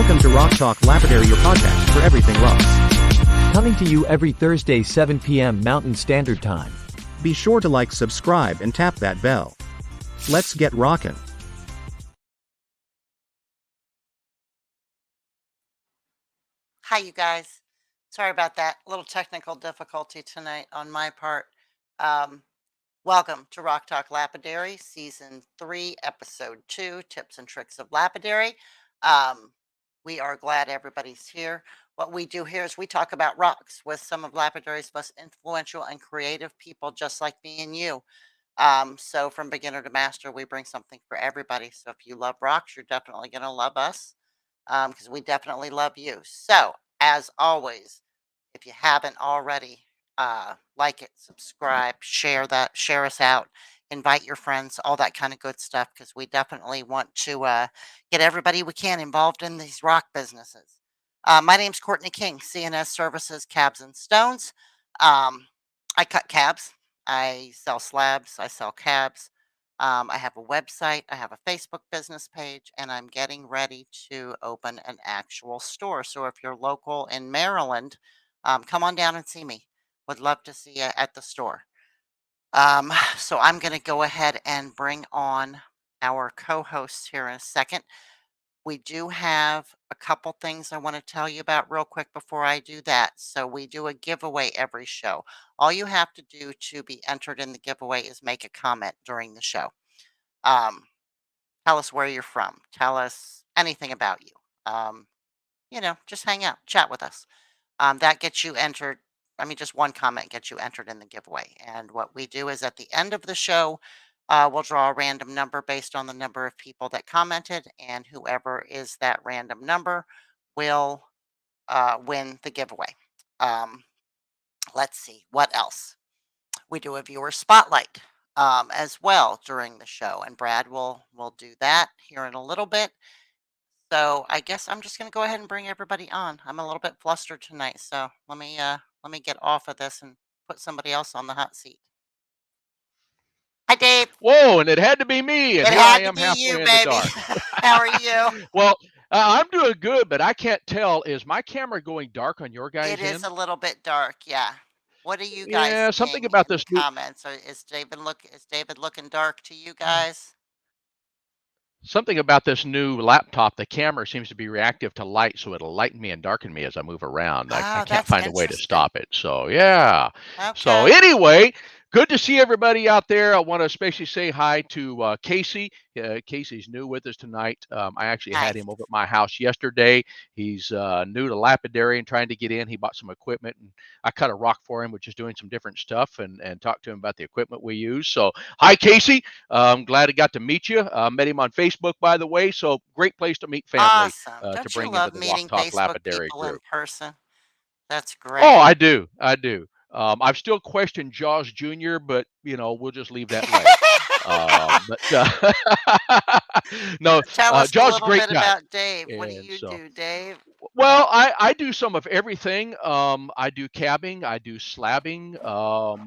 Welcome to Rock Talk Lapidary, your podcast for everything rocks. Coming to you every Thursday 7 p.m. Mountain Standard Time. Be sure to like, subscribe, and tap that bell. Let's get rockin'. Hi, you guys. Sorry about that. A little technical difficulty tonight on my part. Welcome to Rock Talk Lapidary, Season 3, Episode 2, Tips and Tricks of Lapidary. We are glad everybody's here. What we do here is we talk about rocks with some of Lapidary's most influential and creative people, just like me and you. So from beginner to master, we bring something for everybody. So if you love rocks, you're definitely going to love us because we definitely love you. So as always, if you haven't already, like it, subscribe, share us out, invite your friends, all that kind of good stuff, because we definitely want to get everybody we can involved in these rock businesses. My name's Courtney King, CNS Services, Cabs and Stones. I cut cabs. I sell slabs. I sell cabs. I have a website. I have a Facebook business page, and I'm getting ready to open an actual store. So if you're local in Maryland, come on down and see me. Would love to see you at the store. So I'm going to go ahead and bring on our co-hosts here in a second. We do have a couple things I want to tell you about real quick before I do that. So we do a giveaway every show. All you have to do to be entered in the giveaway is make a comment during the show. Tell us where you're from. Tell us anything about you. Just hang out, chat with us. That gets you entered. Just one comment gets you entered in the giveaway. And what we do is at the end of the show, we'll draw a random number based on the number of people that commented, and whoever is that random number will win the giveaway. Let's see, what else? We do a viewer spotlight as well during the show, and Brad will do that here in a little bit. So I guess I'm just going to go ahead and bring everybody on. I'm a little bit flustered tonight, so let me get off of this and put somebody else on the hot seat. Hi, Dave. Whoa, and it had to be me, and It here had I am to be halfway you, in baby. the dark. How are you? Well, I'm doing good, but I can't tell. Is my camera going dark on your guys' It is end? a little bit dark, yeah. What are you guys Yeah, something seeing about in this the new comments? Is David looking dark to you guys? something about this new laptop. The camera seems to be reactive to light, so it'll lighten me and darken me as I move around. I Oh, can't that's find a way to interesting. stop it. So yeah. So Okay. anyway, good to see everybody out there. I want to especially say hi to Casey. Casey's new with us tonight. I actually had Nice. him over at my house yesterday. He's new to Lapidary and trying to get in. He bought some equipment, and I cut a rock for him, which is doing some different stuff, and talked to him about the equipment we use. So hi, Casey. I'm glad I got to meet you. Met him on Facebook, by the way. So great place to meet family Awesome. to Don't you bring into love the Rock meeting Talk Facebook Lapidary people in group. person? That's Oh, great. I do. I do. I've still questioned Jaws Jr., but we'll just leave that lay. No, Tell us a Jaws, little great bit guy. about Dave. What do And you so, do, Dave? well, I do some of everything. I do cabbing, I do slabbing.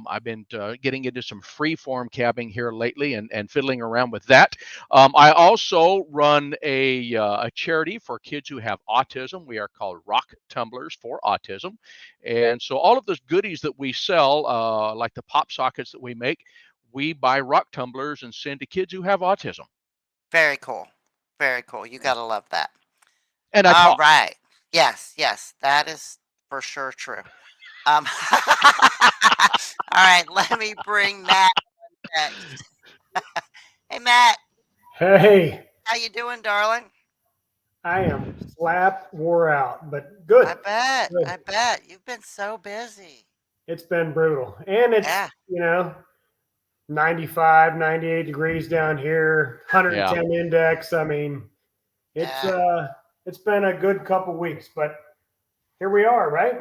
I've been getting into some free form cabbing here lately and fiddling around with that. I also run a charity for kids who have autism. We are called Rock Tumblers for Autism. And so all of those goodies that we sell, like the pop sockets that we make, we buy rock tumblers and send to kids who have autism. Very cool. Very cool. You got to love that. And I All talk. right. Yes, that is for sure true. All right, let me bring Matt on next. Hey, Matt. Hey, How you doing, darling? I am slap wore out, but good. I bet. Good. I bet. You've been so busy. It's been brutal. And it's, Yeah. 95, 98 degrees down here, Yeah. 110 index. I mean, it's Yeah. it's been a good couple weeks, but here we are, right?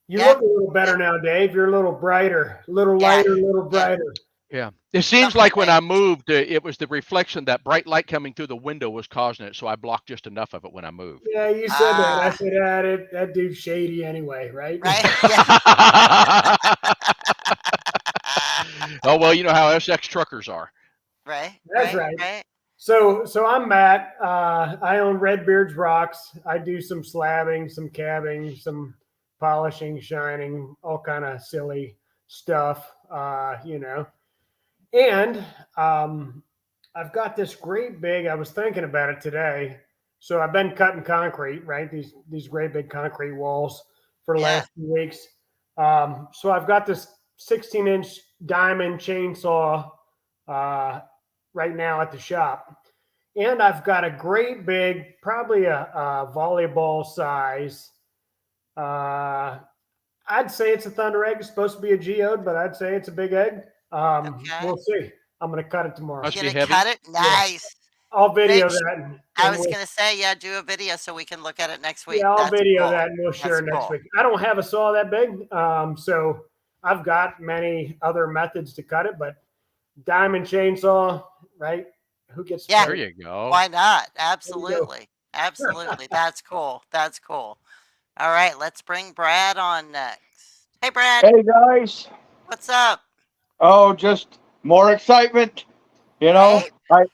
You Yeah. look a little better now, Dave. You're a little brighter, a little Yeah. lighter, a little Yeah. brighter. Yeah. It seems Something like when I changed. moved, it was the reflection, that bright light coming through the window was causing it. So I blocked just enough of it when I moved. Yeah, you said that. I Ah, said that dude's shady anyway, right? right? Yeah. Oh, well, you know how SX truckers are. Right, That's right, right. right. So I'm Matt. I own Redbeard's Rocks. I do some slabbing, some cabbing, some polishing, shining, all kind of silly stuff, And I've got this great big. I was thinking about it today. So I've been cutting concrete, right? These great big concrete walls for the Yeah. last few weeks. So I've got this 16-inch diamond chainsaw right now at the shop. And I've got a great big, probably a volleyball size. I'd say it's a thunder egg. It's supposed to be a geode, but I'd say it's a big egg. Okay. We'll see. I'm going to cut it tomorrow. Must You're be gonna heavy. cut it? Nice. I'll video Make that. I and was we'll- gonna say, yeah, do a video so we can look at it next week. Yeah, I'll That's video cool. that and we'll share That's next cool. week. I don't have a saw that big, so I've got many other methods to cut it, but diamond chainsaw, right? Who gets Yeah. There you go. Why not? Absolutely. Absolutely. That's cool. That's cool. All right, let's bring Brad on next. Hey, Brad, Hey guys. what's up? Oh, just more excitement. You know, Right?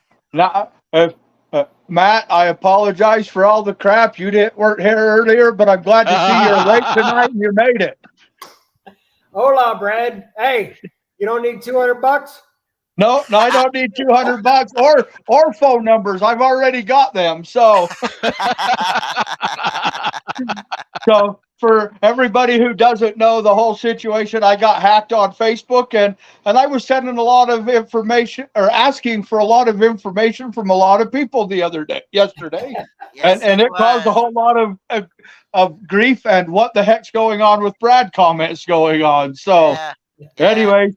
Matt, I apologize for all the crap. You weren't here earlier, but I'm glad to see you're awake tonight and you made it. Hola, Brad. Hey, you don't need $200? No, I don't need $200 or phone numbers. I've already got them. So for everybody who doesn't know the whole situation, I got hacked on Facebook and I was sending a lot of information or asking for a lot of information from a lot of people yesterday. Yes, And it caused a was. whole lot of grief and what the heck's going on with Brad comments going on. So Yeah. anyway,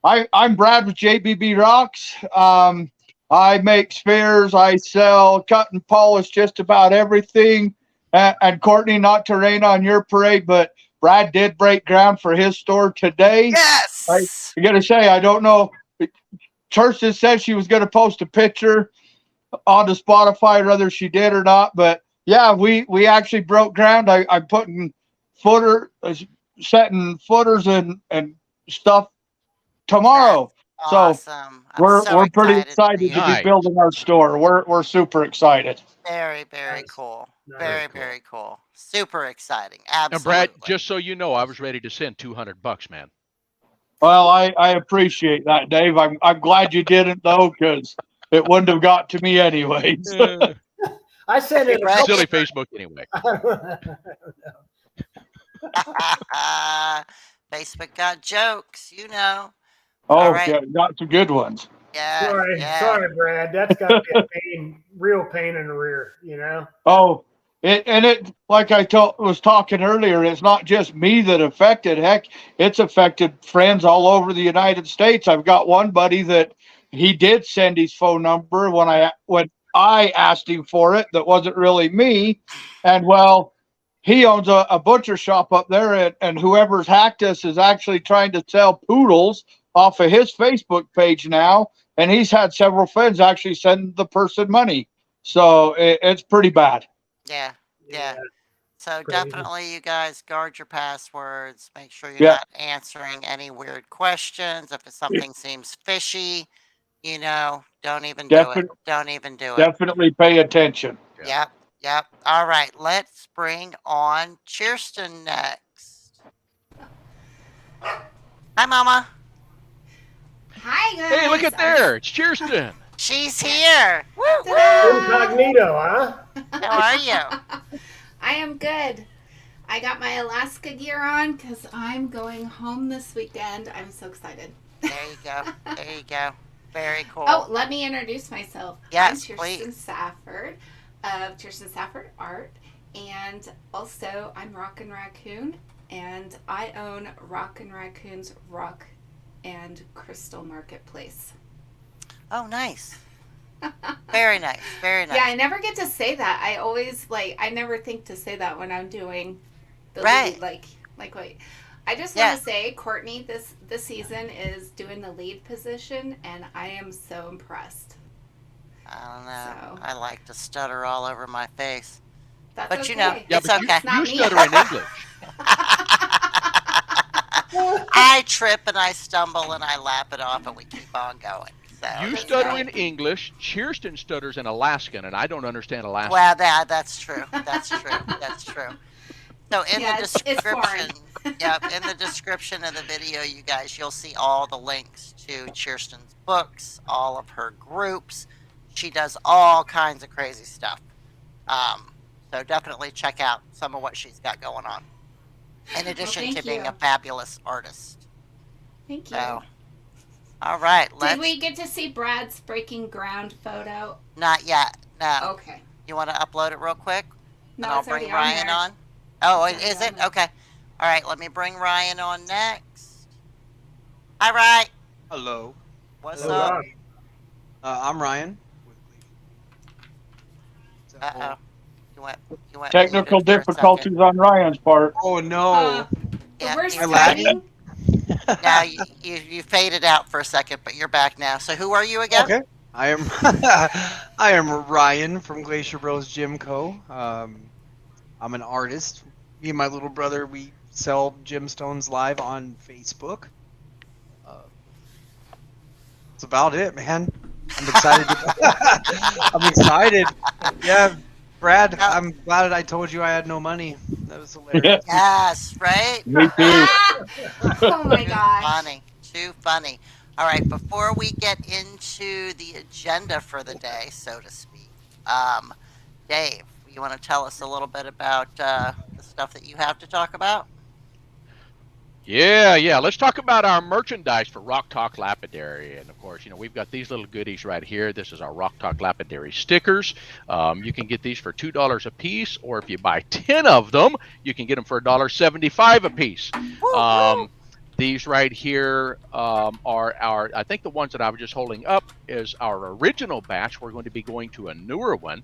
I'm Brad with JBB Rocks. I make spheres, I sell, cut and polish just about everything. And Courtney, not to rain on your parade, but Brad did break ground for his store today. Yes. I got to say, I don't know. Kersten said she was going to post a picture onto Spotify, whether she did or not. But yeah, we actually broke ground. I'm putting setting footers and stuff tomorrow. Awesome. I'm We're so pretty excited excited for to you. be building our store. We're super excited. Very, very Nice. cool. Nice. Very, cool. very cool. Super exciting. Now, Absolutely. Brad, just so you know, I was ready to send $200, man. Well, I appreciate that, Dave. I'm glad you didn't though, because it wouldn't have got to me anyways. I sent it. Brad, Silly Facebook anyway. Facebook got jokes, you know. Oh, All right. yeah, got some good ones. Yeah. Sorry, yeah. sorry, Brad. That's got to be a pain, real pain in the rear, you know? Oh, it like I was talking earlier, it's not just me that affected. Heck, it's affected friends all over the United States. I've got one buddy that he did send his phone number when I asked him for it. That wasn't really me, and well, he owns a butcher shop up there, and whoever's hacked us is actually trying to sell poodles off of his Facebook page now, and he's had several friends actually send the person money. So it's pretty bad. Yeah. Yeah. So Crazy. definitely you guys guard your passwords. Make sure you're Yeah. not answering any weird questions. If something seems fishy, you know, don't even do it. Don't even do it. Definitely pay attention. Yep. Yep. All right. Let's bring on Kersten next. Hi, Mama. Hi guys. Hey, look at there. It's Kersten. She's here. Woo, woo. Incognito, huh? How are you? I am good. I got my Alaska gear on because I'm going home this weekend. I'm so excited. There you go. There you go. Very cool. Oh, let me introduce myself. Yes, I'm Kersten please. Safford of Safford Art, and also I'm Rockin' Raccoon, and I own Rockin' Raccoon's Rock and Crystal Marketplace. Oh, nice. Very nice. Very nice. Yeah, I never get to say that. I always I never think to say that when I'm doing the Right. lead, like wait. I just Yeah. want to say Courtney this season is doing the lead position, and I am so impressed. I don't know. So. I like to stutter all over my face. That's But okay. you know, Yeah, it's but okay. It's not you me. stutter in English. I trip and I stumble and I lap it off and we keep on going. You you stutter know. in English. Kirsten stutters in Alaskan, and I don't understand Alaskan. Well, that's true. That's true. That's true. So in Yeah, the it's foreign. description, yep, in the description of the video, you guys, you'll see all the links to Kirsten's books, all of her groups. She does all kinds of crazy stuff. Um, so definitely check out some of what she's got going on. In addition to thank being you. a fabulous artist. Thank you. So, all right, Did let's. we get to see Brad's breaking ground photo? Not yet. No. Okay. You want to upload it real quick? No, And I'll it's already bring on Ryan there. on. Oh, It's is already it? on there. Okay. All right, let me bring Ryan on next. Hi, Ryan. Hello. What's Hello, up? Ryan. I'm Ryan. So, Uh-oh. You went Technical muted for a second. difficulties on Ryan's part. oh no. The Yeah, worst you're lagging? timing. Now you faded out for a second, but you're back now. So who are you again? Okay. I am I am Ryan from Glacier Bros Gym Co. I'm an artist. Me and my little brother, we sell gemstones live on Facebook. That's about it, man. I'm excited. I'm excited. Yeah, Brad, Yeah. I'm glad I told you I had no money. That was hilarious. Yes, right? Me too. Ah! Oh my Too gosh. funny. Too funny. All right, before we get into the agenda for the day, so to speak, Dave, you want to tell us a little bit about the stuff that you have to talk about? Yeah. Let's talk about our merchandise for Rock Talk Lapidary. And of course, we've got these little goodies right here. This is our Rock Talk Lapidary stickers. You can get these for $2 a piece, or if you buy 10 of them, you can get them for $1.75 a piece. These right here are our, I think the ones that I was just holding up is our original batch. We're going to be going to a newer one,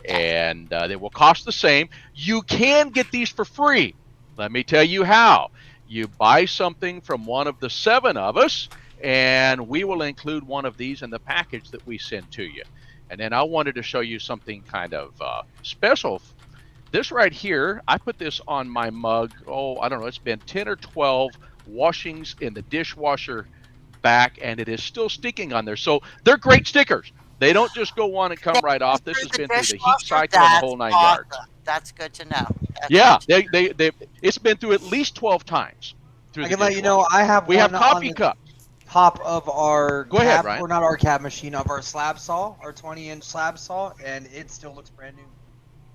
and they will cost the same. You can get these for free. Let me tell you how. You buy something from one of the 7 of us, and we will include one of these in the package that we send to you. And then I wanted to show you something kind of special. This right here, I put this on my mug. Oh, I don't know. It's been 10 or 12 washings in the dishwasher back, and it is still sticking on there. So they're great stickers. They don't just go on and come They right go off. This through has the been through the heat dishwasher? cycle and the That's whole 9 awesome. yards. That's good to know. That's Yeah, good to they it's been through at least 12 times through I the can let you know dishwasher. I have We have one on coffee the cups. top of our Go ahead, cab, Ryan. or not our cab machine, of our slab saw, our 20-inch slab saw, and it still looks brand new.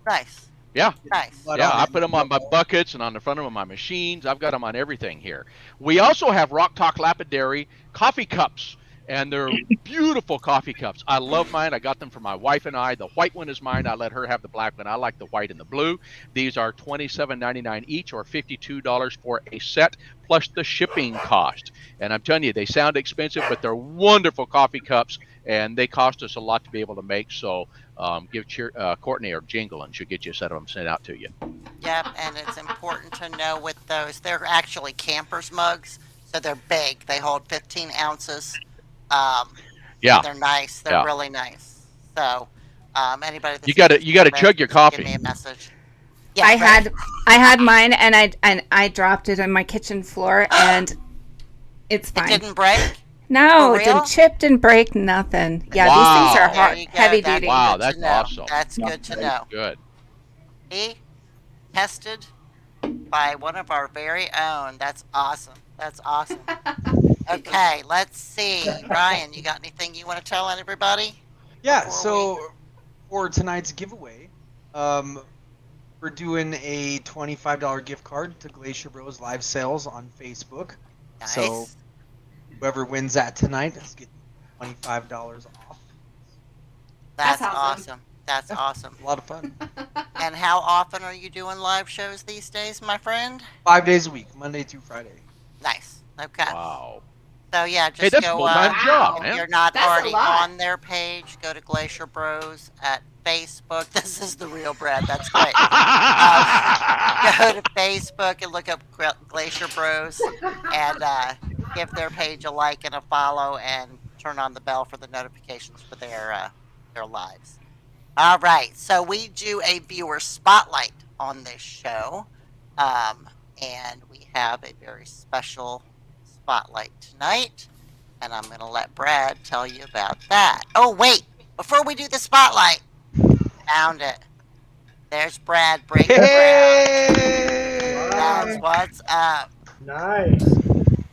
Nice. Yeah. Nice. But Yeah, on I it, put them on my buckets and on the front of my machines. I've got them on everything here. We also have Rock Talk Lapidary coffee cups, and they're beautiful coffee cups. I love mine. I got them for my wife and I. The white one is mine. I let her have the black one. I like the white and the blue. These are $27.99 each, or $52 for a set, plus the shipping cost. And I'm telling you, they sound expensive, but they're wonderful coffee cups, and they cost us a lot to be able to make. So give Courtney or Jingle, and she'll get you a set of them sent out to you. Yep, and it's important to know with those, they're actually campers mugs, so they're big. They hold 15 ounces. Yeah, They're nice. They're yeah. really nice. So, anybody that's You gotta chug your give coffee. me a message. Yeah, I right? had mine and I dropped it on my kitchen floor and it's It fine. didn't break. No, For it didn't real? chip, didn't break, nothing. Yeah, Wow. these things are There hard, you go. heavy That's duty. Wow, good to that's know. awesome. That's good to know. Good. See? Tested by one of our very own. That's awesome. That's awesome. Okay, let's see. Ryan, you got anything you want to tell everybody? Yeah, Before so for tonight's giveaway, we're doing a $25 gift card to Glacier Bros live sales on Facebook. Nice. So whoever wins that tonight is getting $25 off. That's That's awesome. awesome. That's awesome. A lot of fun. And how often are you doing live shows these days, my friend? 5 days a week, Monday through Friday. Nice. Okay. Wow. So yeah, just Hey, that's a go. full-time job, If man. you're not That's a already lot. on their page, go to Glacier Bros at Facebook. This is the real Brad. That's great. Go to Facebook and look up Glacier Bros and give their page a like and a follow, and turn on the bell for the notifications for their lives. All right, so we do a viewer spotlight on this show, and we have a very special spotlight tonight. and I'm going to let Brad tell you about that. Oh, wait, before we do the spotlight, found it. There's Brad breaking ground. That's Hey! what's up. Nice.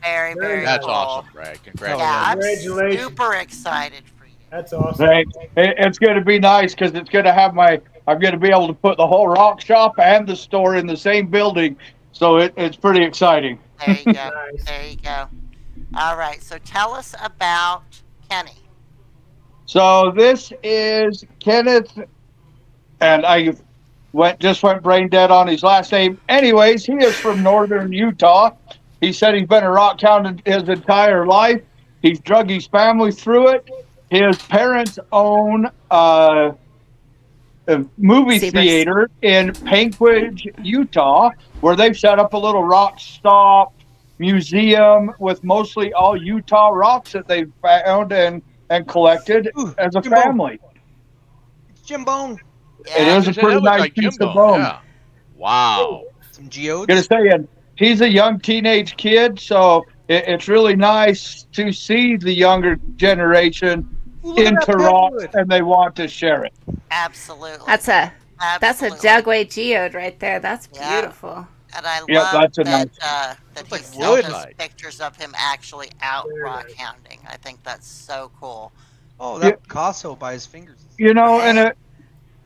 Very, Very very nice. That's cool. awesome, Brad. Yeah, I'm Congratulations. super excited for you. That's awesome. Thanks. It's going to be nice because it's going to have I'm going to be able to put the whole rock shop and the store in the same building. So it's pretty exciting. There you go. Nice. There you go. All right. So tell us about Kenny. So this is Kenneth, and I just went brain dead on his last name. Anyways, he is from northern Utah. He said he's been a rock hound his entire life. He's drug his family through it. His parents own a movie Zebras. theater in Panquage, Utah, where they've set up a little rock stop museum with mostly all Utah rocks that they've found and collected as a Jimbo. family. It's Jim Bone. It is a pretty nice piece of bone. Yeah. Wow. Some geodes. Gonna say, and he's a young teenage kid, so it's really nice to see the younger generation into rocks and they want to share it. Absolutely. That's a Absolutely. Dugway geode right there. That's Yeah. beautiful. And I Yep, love that's a that, nice that he like still wood. has pictures of him actually out Very rock nice. hounding. I think that's so cool. Oh, that Picasso by his fingers. You know, and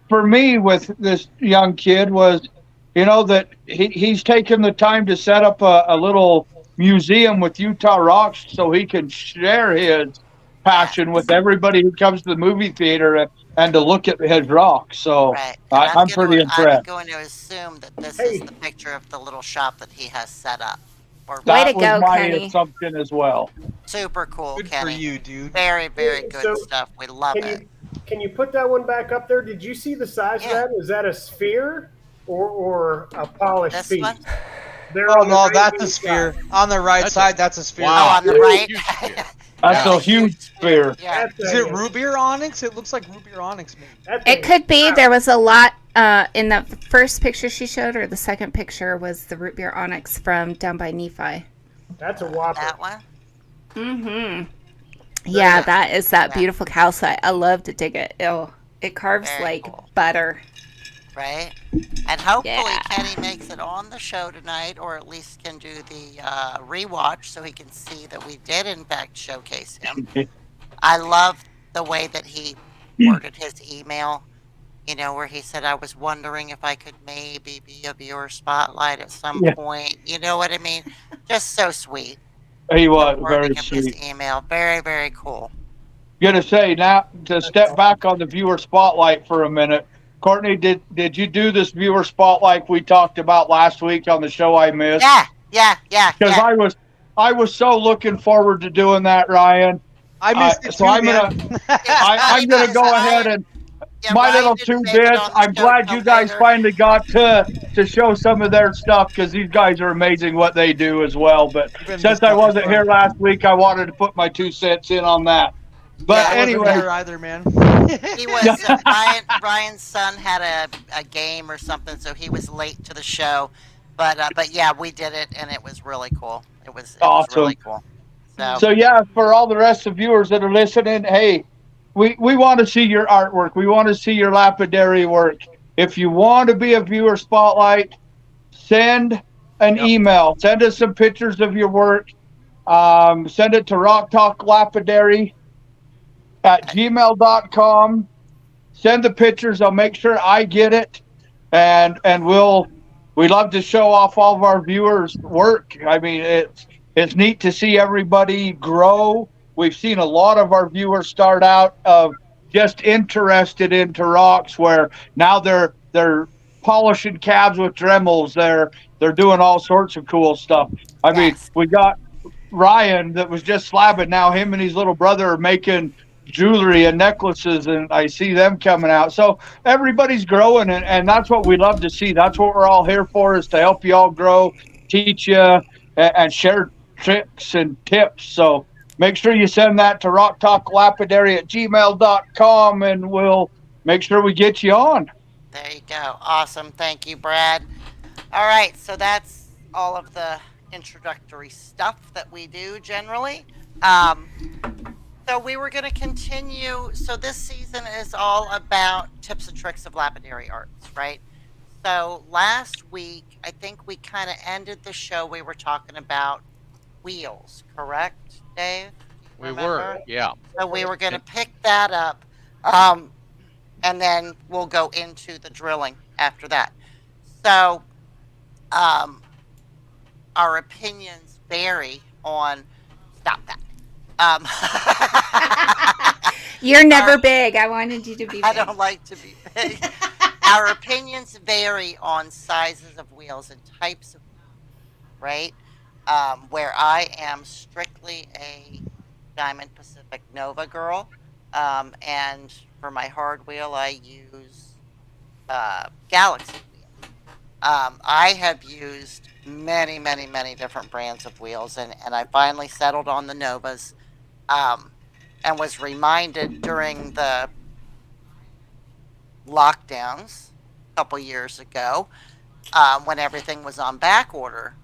for me with this young kid was, that he's taken the time to set up a little museum with Utah rocks so he can share his passion with everybody who comes to the movie theater and to look at his rocks. So Right. And I'm pretty I'm impressed. going to assume that this is the picture of the little shop that he has set up. Or That Way to was go, my Kenny. assumption as well. super cool, Good Kenny. for you, dude. Very, very good So, stuff. We love it. Can you put that one back up there? Did you see the size of that? Is that a sphere or a polished This piece? one? There Oh on the no, right that's a hand sphere. side. On the right side, that's a sphere. Oh, on the right? Huge sphere. That's a huge sphere. Yeah. That's Is it ruby or onyx? It looks like ruby or onyx, maybe. It could be. There was a lot in the first picture she showed, or the second picture was the root beer onyx from down by Nephi. That's a whopper. That one? Mm-hmm. Yeah, nice. that is that Yeah. beautiful calcite. I love to dig it. It carves Very like cool. butter. Right? And hopefully Yeah. Kenny makes it on the show tonight, or at least can do the rewatch so he can see that we did in fact showcase him. I love the way that he worded his email, where he said, I was wondering if I could maybe be a viewer spotlight at some point. You know what I mean? Just so sweet. He was The very wording of his sweet. email. Very, very cool. Gonna say now to step back on the viewer spotlight for a minute. Courtney, did you do this viewer spotlight we talked about last week on the show I missed? Yeah. Because I was so looking forward to doing that, Ryan. I missed it So too, I'm man. I'm gonna go ahead and my Ryan little didn't two make it bits. on the I'm show glad till you guys later. finally got to show some of their stuff because these guys are amazing what they do as well. But been since I missing wasn't fun. here last week, I wanted to put my 2 cents in on that. But I wasn't anyway, here either, man. He was Ryan's son had a game or something, so he was late to the show. But yeah, we did it, and it was really cool. It was Awesome. really cool. So yeah, for all the rest of viewers that are listening, hey, we want to see your artwork. We want to see your lapidary work. If you want to be a viewer spotlight, send an email. Send us some pictures of your work. Send it to Rock Talk Lapidary at gmail.com. Send the pictures. I'll make sure I get it. And we love to show off all of our viewers' work. I mean, it's neat to see everybody grow. We've seen a lot of our viewers start out of just interested into rocks, where now they're polishing cabs with Dremels. They're doing all sorts of cool stuff. I mean, we got Ryan that was just slabbing. Now him and his little brother are making jewelry and necklaces, and I see them coming out. So everybody's growing, and that's what we love to see. That's what we're all here for, is to help you all grow, teach you, and share tricks and tips. So make sure you send that to rocktalklapidary at gmail.com, and we'll make sure we get you on. There you go. Awesome. Thank you, Brad. All right, so that's all of the introductory stuff that we do generally. So we were going to continue. So this season is all about tips and tricks of lapidary arts, right? So last week, I think we kind of ended the show. We were talking about wheels, correct, Dave? Do you We were, remember? yeah. So we were going to And pick that up, um, and then we'll go into the drilling after that. So um, our opinions vary on. Stop that. Um, You're never our, big. I wanted you to be I big. don't like to be big. Our opinions vary on sizes of wheels and types of wheels, right? Where I am strictly a Diamond Pacific Nova girl, and for my hard wheel, I use Galaxy wheel. I have used many, many, many different brands of wheels, and I finally settled on the Novas, um, and was reminded during the lockdowns a couple years ago, when everything was on back order,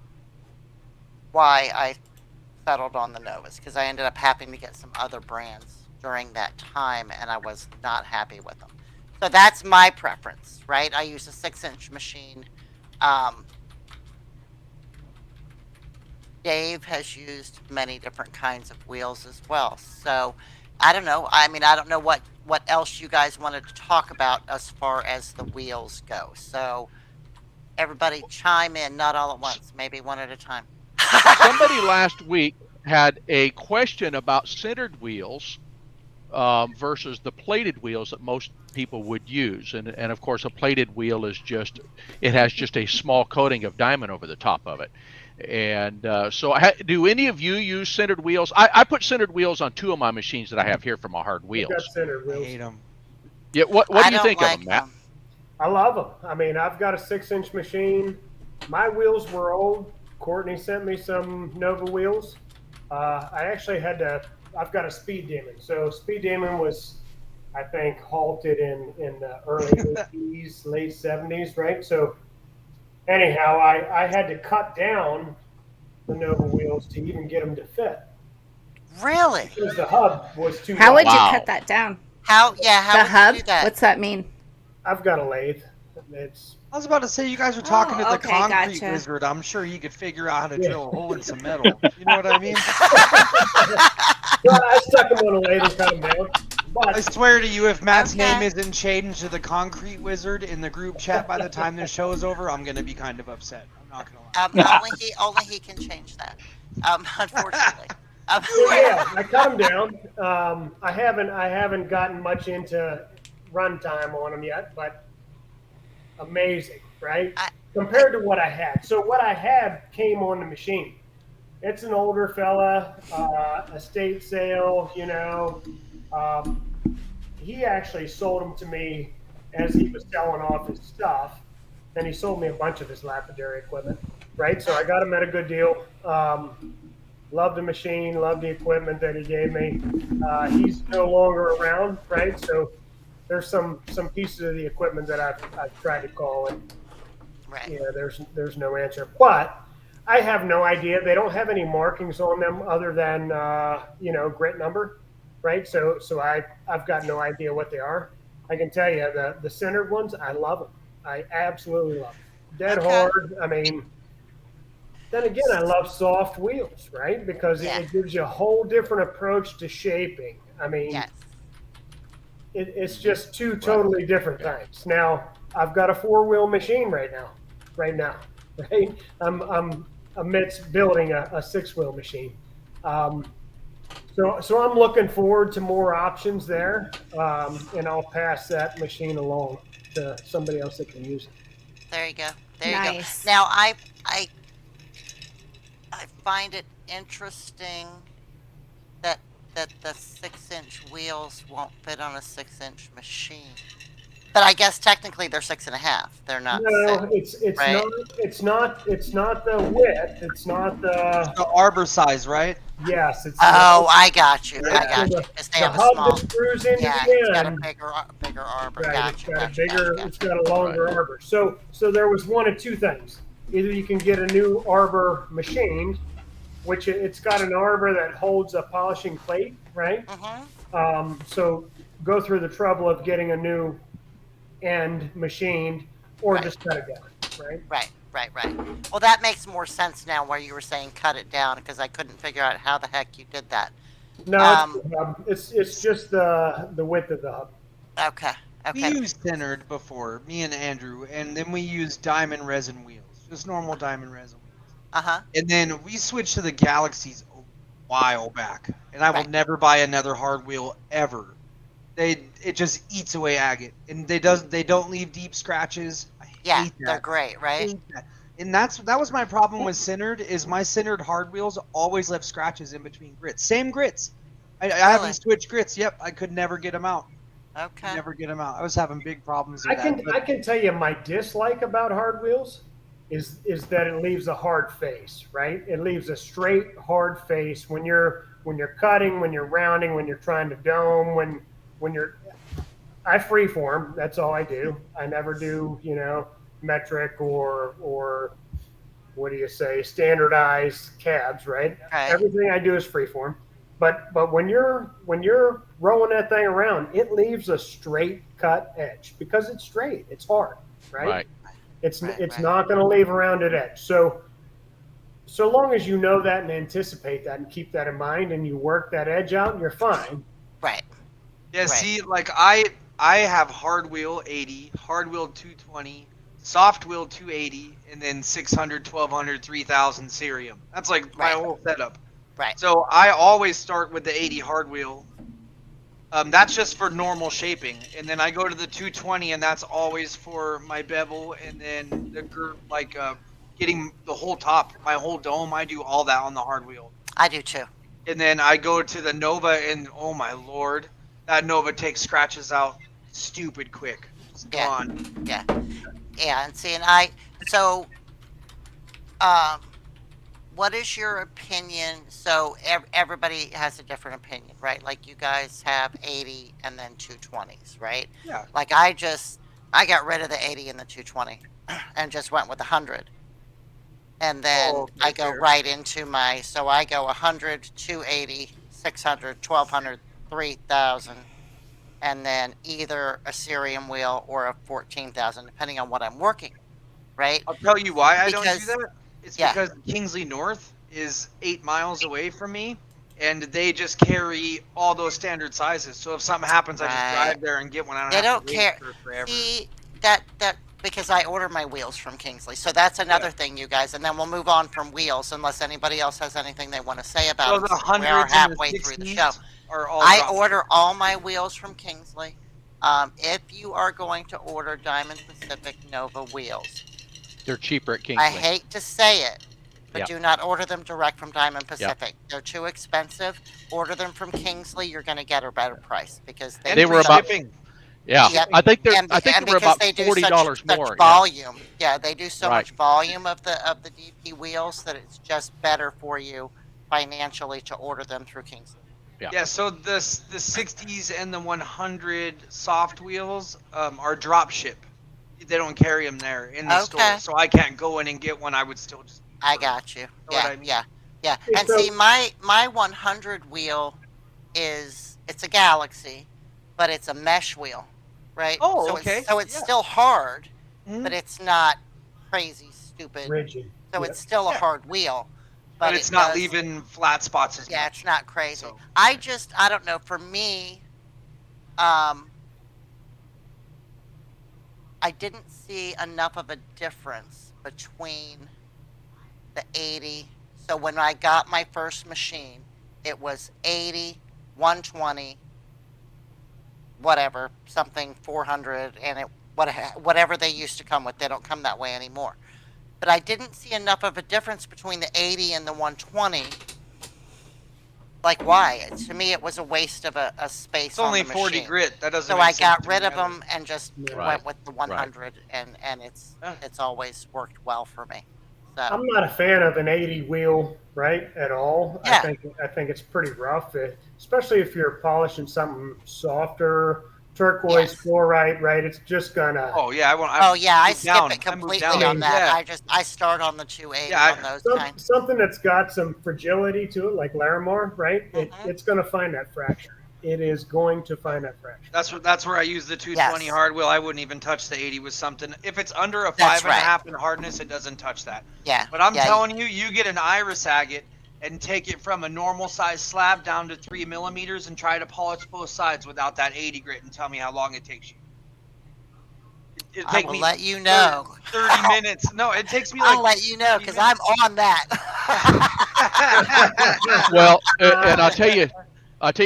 why I settled on the Novas, because I ended up having to get some other brands during that time, and I was not happy with them. So that's my preference, right? I use a 6-inch machine. Um, Dave has used many different kinds of wheels as well. So I don't know. I mean, I don't know what else you guys wanted to talk about as far as the wheels go. So everybody chime in, not all at once, maybe one at a time. somebody last week had a question about centered wheels versus the plated wheels that most people would use. And of course, a plated wheel is just, it has just a small coating of diamond over the top of it. And so do any of you use centered wheels? I put centered wheels on 2 of my machines that I have here for my hard I've got wheels. center I wheels. hate them. Yeah, what I do you don't think of like them, Matt? them. I love them. I mean, I've got a 6-inch machine. My wheels were old. Courtney sent me some Nova wheels. I actually had to. I've got a Speed Demon. So Speed Demon was, I think, halted in the early 80s, late 70s, right? So anyhow, I had to cut down the Nova wheels to even get them to fit Really? because the hub was too How would large. you Wow. cut that down? How? Yeah. How The would hub? you do that? What's that mean? I've got a lathe. It's I was about to say, you guys are talking to the okay, concrete gotcha. wizard. I'm sure he could figure out how to Yeah. drill a hole in some metal. You know what I mean? well, I stuck them on a lathe and cut them down. I But swear to you, if Matt's Okay. name isn't changed to the concrete wizard in the group chat by the time this show is over, I'm gonna be kind of upset. I'm not gonna lie. Only he can change that. Unfortunately. so yeah, I cut them down. I haven't gotten much into runtime on them yet, but amazing, right? I- Compared to what I had. So what I had came on the machine. It's an older fella, estate sale, you know. Um, he actually sold them to me as he was selling off his stuff, and he sold me a bunch of his lapidary equipment, right? So I got him at a good deal. Loved the machine, loved the equipment that he gave me. He's no longer around, right? So there's some pieces of the equipment that I've tried to call, and Right. yeah, there's no answer. But I have no idea. They don't have any markings on them other than grit number, right? So I've got no idea what they are. I can tell you the centered ones, I love them. I absolutely love them. Dead Okay. hard. I mean, then again, I love soft wheels, right? Because Yeah. it gives you a whole different approach to shaping. I mean, Yes. it's just two totally different things. Now, I've got a 4-wheel machine right now, right? I'm amidst building a 6-wheel machine. So I'm looking forward to more options there, and I'll pass that machine along to somebody else that can use it. There you go. There you go. Nice. Now I find it interesting that the 6-inch wheels won't fit on a 6-inch machine. But I guess technically they're 6.5. They're not No, 6. it's right? it's not the width. It's not the The arbor size, right? yes. It's Oh, I got you. right? I got So you. Because they the have a hub small. that screws into Yeah, the it's got a end. bigger arbor. Right, Gotcha. it's got a Gotcha. bigger, Gotcha. it's got a longer arbor. So there was one of two things. Either you can get a new arbor machined, which it's got an arbor that holds a polishing plate, right? So go through the trouble of getting a new end machined or Right. just cut it down, right? Right. Well, that makes more sense now where you were saying cut it down because I couldn't figure out how the heck you did that. No, Um, it's just the width of the hub. okay. We used centered before, me and Andrew, and then we used diamond resin wheels, just normal diamond resin wheels. And then we switched to the Galaxies a while back, and I will never buy another hard wheel ever. It just eats away agate, and they don't leave deep scratches. I hate that. They're great, right? Hate that. And that was my problem with centered. Is my centered hard wheels always left scratches in between grits, same grits. I haven't switched grits. Yep, I could never get them out. Okay. Never get them out. I was having big problems with I can tell you my dislike about hard wheels is that it leaves a hard face, right? It leaves a straight hard face when you're cutting, when you're rounding, when you're trying to dome, when you're I freeform, that's all I do. I never do, metric or what do you say, standardized cabs, right? Everything I do is freeform. But when you're rolling that thing around, it leaves a straight cut edge because it's straight. It's hard, right? It's not going to leave a rounded edge. So long as you know that and anticipate that and keep that in mind and you work that edge out, you're fine. Right. Yeah. See, like I have hard wheel 80, hard wheel 220, soft wheel 280, and then 600, 1200, 3000 cerium. That's like my whole setup. Right. So I always start with the 80 hard wheel. That's just for normal shaping, and then I go to the 220, and that's always for my bevel, and then getting the whole top, my whole dome. I do all that on the hard wheel. I do too. And then I go to the Nova, and oh my lord, that Nova takes scratches out stupid quick. It's gone. Yeah. And see, what is your opinion? So everybody has a different opinion, right? Like you guys have 80 and then 220s, right? Yeah. Like I got rid of the 80 and the 220 and just went with 100. And then I go right into I go 100, 280, 600, 1200, 3000, and then either a cerium wheel or a 14,000, depending on what I'm working, right? I'll tell you why I don't do that. It's because Kingsley North is 8 miles away from me, and they just carry all those standard sizes. So if something happens, I just drive there and get one. I don't care. Forever. See, that because I order my wheels from Kingsley. So that's another thing, you guys. And then we'll move on from wheels, unless anybody else has anything they want to say about it. We are halfway through the show. I order all my wheels from Kingsley. If you are going to order Diamond Pacific Nova wheels, they're cheaper at Kingsley. I hate to say it, but do not order them direct from Diamond Pacific. They're too expensive. Order them from Kingsley. You're going to get a better price because they were about shipping. I think they're about $40 more. Volume. Yeah, they do so much volume of the DP wheels that it's just better for you financially to order them through Kingsley. Yeah, so the 60s and the 100 soft wheels are drop ship. They don't carry them there in the store, so I can't go in and get one. I would still just. I got you. Yeah. Hey, And see, my 100 wheel it's a Galaxy, but it's a mesh wheel, right? Oh, so okay. It's still hard, but it's not crazy stupid. Rigid. So it's still a hard wheel. But it's not leaving flat spots as much. It's not crazy. So. I don't know. For me, I didn't see enough of a difference between the 80. So when I got my first machine, it was 80, 120, whatever, something 400, and whatever they used to come with. They don't come that way anymore. But I didn't see enough of a difference between the 80 and the 120. Like, why? To me, it was a waste of a space. It's only on the 40 machine. grit. That doesn't. So make I sense got to rid me of them and just went with the 100, and it's always worked well for me. So. I'm not a fan of an 80 wheel, right, at all. I think it's pretty rough, especially if you're polishing something softer turquoise Yes. fluorite, right? It's just gonna Oh yeah, I moved skip down. it I moved completely down. on that. Yeah. I start on the 280 Yeah, on those kinds. something that's got some fragility to it, like Larimore, right? It's gonna find that fracture. It is going to find that fracture. That's where I use the 220 Yes. hard wheel. I wouldn't even touch the 80 with something. If it's under a That's 5.5 in hardness, it doesn't touch that. Yeah. But I'm yeah, telling you, you get an iris agate and take it from a normal size slab down to 3 millimeters and try to polish both sides without that 80 grit and tell me how long it takes you. It'll I take will me let you know. 30 minutes. No, it takes me like I'll let you know 30 because I'm on that. Well, and I'll tell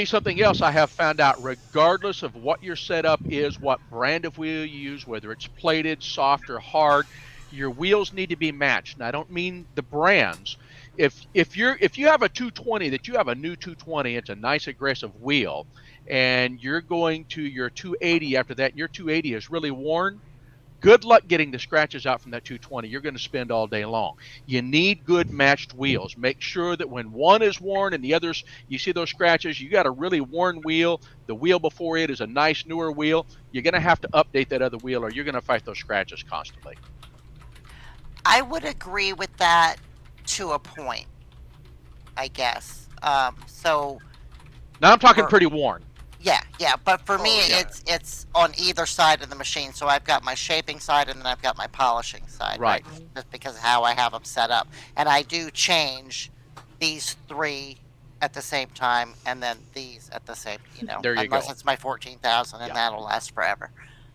you something else I have found out. Regardless of what your setup is, what brand of wheel you use, whether it's plated, soft, or hard, your wheels need to be matched. And I don't mean the brands. If you have a 220 that you have a new 220, it's a nice aggressive wheel, and you're going to your 280 after that, and your 280 is really worn. Good luck getting the scratches out from that 220. You're going to spend all day long. You need good matched wheels. Make sure that when one is worn and the others, you see those scratches, you got a really worn wheel. The wheel before it is a nice newer wheel. You're going to have to update that other wheel or you're going to fight those scratches constantly. I would agree with that to a point, I guess. So Now I'm talking pretty worn. yeah, but for me, yeah. it's on either side of the machine. So I've got my shaping side and then I've got my polishing side, Right. Just because of how I have them set up, and I do change these three at the same time, and then these at the same, There you unless go. it's my 14,000, and Yeah. that'll last forever.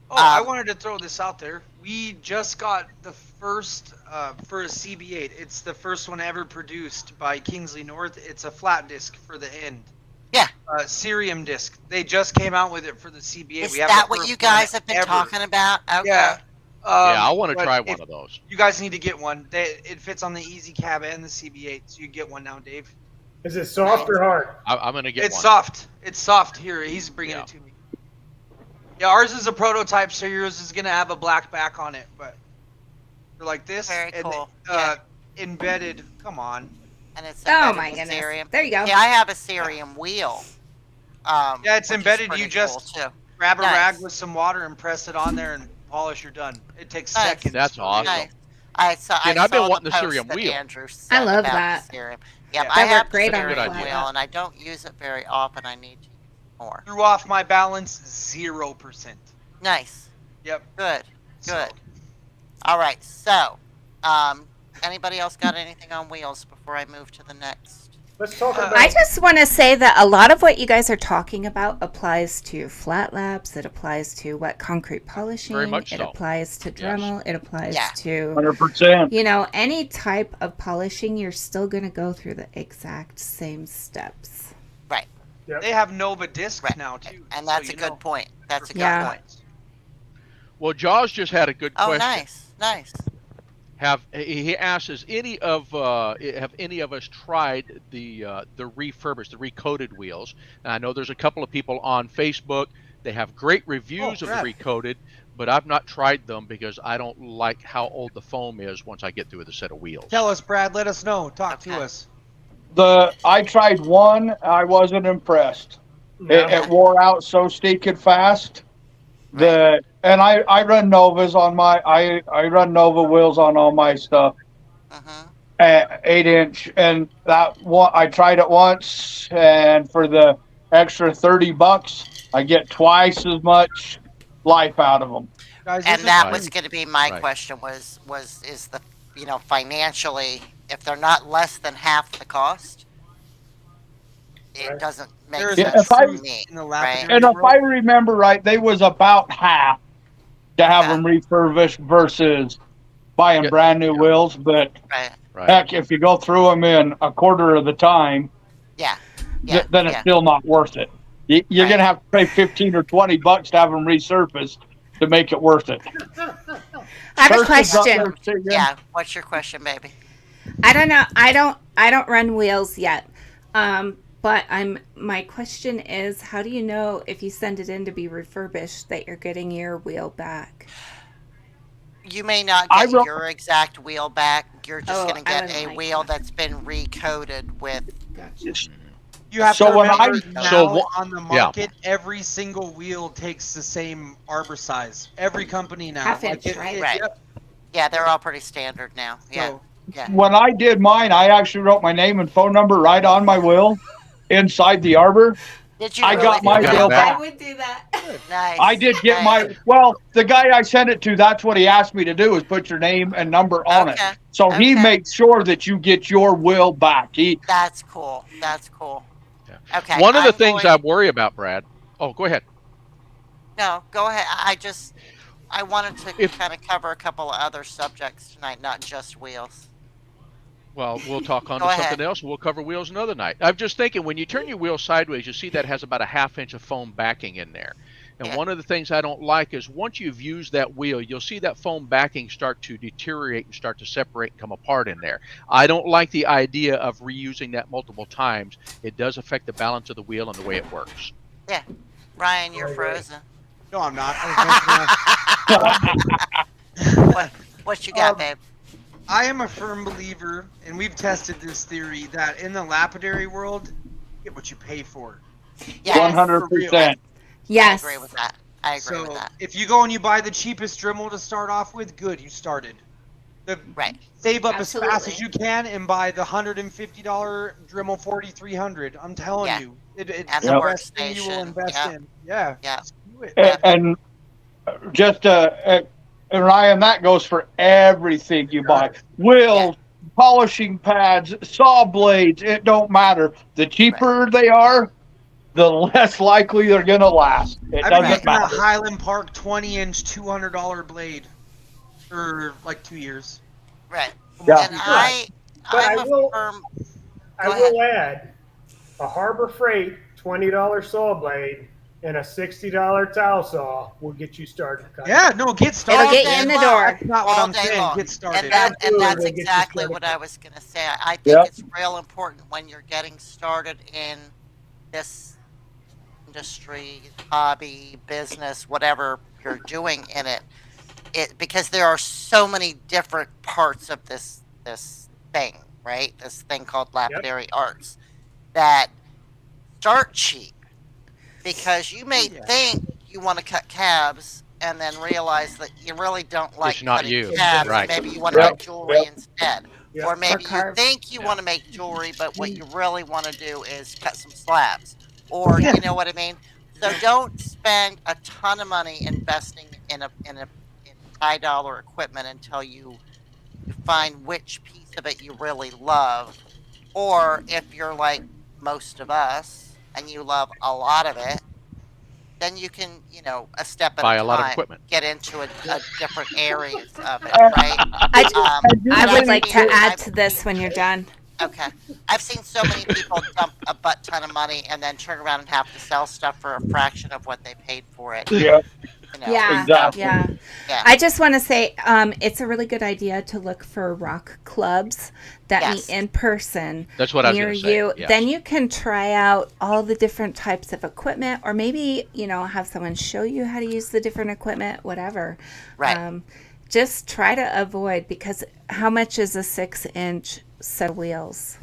Oh, I wanted to throw this out there. We just got the first for a CB8. It's the first one ever produced by Kingsley North. It's a flat disc for the end. Yeah. Cerium disc. They just came out with it for the CB8. Is we have that the what first you one guys have been ever. talking about? Okay. Yeah. Yeah, I want to but try if- one of those. You guys need to get one. It fits on the Easy Cab and the CB8, so you get one now, Dave. Is it soft or hard? I'm going to get It's one. soft. It's soft. Here, he's bringing Yeah. it to me. Yeah, ours is a prototype, so yours is gonna have a black back on it, but they're like this. Very and cool. Embedded. Come on. And it's Oh embedded my with goodness. cerium. There you go. Yeah, I have a cerium wheel. Yeah, it's which is embedded. pretty You just cool, too. grab a Nice. rag with some water and press it on there and polish. You're done. It takes Nice. seconds. That's awesome. Nice. I saw. And I I've been saw wanting the the post cerium that wheel. Andrew I said love about that. the cerium. Yeah. Yep, That I worked have the great on cerium flat. wheel, and I don't use it very often. I need to use it more. Threw off my balance 0%. Nice. Yep. Good. So, Good. All right. So, anybody else got anything on wheels before I move to the next? Let's talk about. I just want to say that a lot of what you guys are talking about applies to flat labs. It applies to wet concrete polishing. Very much It so. applies to Dremel. It applies Yeah. to 100%. any type of polishing. You're still going to go through the exact same steps. Right. they have Nova discs Right. now too, And so that's a you good know. point. That's a good Yeah. point. Well, Jaws just had a good Oh, question. nice. He asks, have any of us tried the refurbished, the recoated wheels? Now, I know there's a couple of people on Facebook. They have great reviews of the crap. recoated, but I've not tried them because I don't like how old the foam is once I get through with a set of wheels. Tell us, Brad. Let us know. Talk to Okay. us. I tried one. I wasn't impressed. No. It wore out so stinking fast. And I run Novas on my I run Nova wheels on all my stuff. Uh-huh. 8-inch, and that one I tried it once, and for the extra $30, I get twice as much life out of them. Guys, And this that Right. was going to be my Right. question is the, financially, if they're not less than half the cost, it Right. doesn't make There is sense a to truth me, in the right? lapidary And if world. I remember right, they was about half to have Okay. them refurbished versus buying Yeah. brand new wheels. But Right. Right. heck, if you go through them in a quarter of the time, Yeah. Yeah. then it's yeah. still not worth it. You're Right. gonna have to pay $15 or $20 to have them resurfaced to make it worth it. I have a Kirsten's up question. there singing. Yeah. What's your question, baby? I don't know. I don't run wheels yet. But my question is, how do you know if you send it in to be refurbished that you're getting your wheel back? You may not I get wrote- your exact wheel back. You're just Oh, going to I get wouldn't a like wheel that. that's been recoated with Gotcha. You have So to when remember I- now So on the yeah. market, every single wheel takes the same arbor size. Every company now. Half inch, right? Right. Yep. Yeah, they're all pretty standard now. Yeah. So, Yeah. When I did mine, I actually wrote my name and phone number right on my wheel inside the arbor. Did you I really got do my You got that? it wheel back? I back. would do that. Nice. I did get nice. the guy I sent it to, that's what he asked me to do is put your name and number on it. Okay. So he Okay. makes sure that you get your will back. That's cool. That's cool. Yeah. Okay. One of the I'm things going. I worry about, Brad. Oh, go ahead. No, go ahead. I wanted to If kind of cover a couple of other subjects tonight, not just wheels. Well, we'll talk on Go to ahead. something else. We'll cover wheels another night. I'm just thinking when you turn your wheel sideways, you see that has about a ½ inch of foam backing in there. And Yeah. one of the things I don't like is once you've used that wheel, you'll see that foam backing start to deteriorate and start to separate and come apart in there. I don't like the idea of reusing that multiple times. It does affect the balance of the wheel and the way it works. Yeah. Ryan, you're Right. frozen. no, I'm not. I was What you got, Um, babe? I am a firm believer, and we've tested this theory, that in the lapidary world, you get what you pay for. Yeah. 100%. Yes. I agree with that. I agree So with that. if you go and you buy the cheapest Dremel to start off with, good, you started. Right. Save up as fast as Absolutely. you can and buy the $150 Dremel 4300. I'm telling Yeah. you, it's And the the best thing you will workstation. invest Yeah. in. Yeah. Yeah. Just do it. Yeah. And just and Ryan, that goes for everything you buy. Wheels, polishing pads, saw blades, it don't matter. The cheaper they are, the less likely they're gonna last. It I've been doesn't making that matter. Highland Park 20-inch $200 blade for like 2 years. Right. Yeah. And But I'm I a will- firm. I Go will add a Harbor Freight $20 saw blade and a $60 towel saw will get you started. cutting. Yeah, no, get started. It'll get you in the door. That's not what All I'm day saying. long. Get started. And that's Absolutely, we'll get you exactly started. what I was going to say. I think Yep. it's real important when you're getting started in this industry, hobby, business, whatever you're doing in it. Because there are so many different parts of this thing, right? This thing called Lapidary Arts that start cheap because you may think you want to cut cabs and then realize that you really don't like It's not cutting you. cabs. Right. Maybe you want to Yep. make jewelry Yep. instead. Yep. Or maybe you carve. think you Yeah. want to make jewelry, but what you really want to do is cut some slabs. Or Yeah. you know what I mean? So don't spend a ton of money investing in high dollar equipment until you find which piece of it you really love. Or if you're like most of us and you love a lot of it, then you can, a step at Buy a a lot of time, equipment. get into a different areas of it, right? I But would like to I've add to this when you're done. Okay. I've seen so many people dump a butt ton of money and then turn around and have to sell stuff for a fraction of what they paid for it. Yeah. Yeah, Exactly. yeah. Yeah. I just want to say it's a really good idea to look for rock clubs that Yes. meet in person That's what I was near going to say. you. Yes. Then you can try out all the different types of equipment, or maybe have someone show you how to use the different equipment, whatever. Right. Just try to avoid, because how much is a 6-inch set of wheels?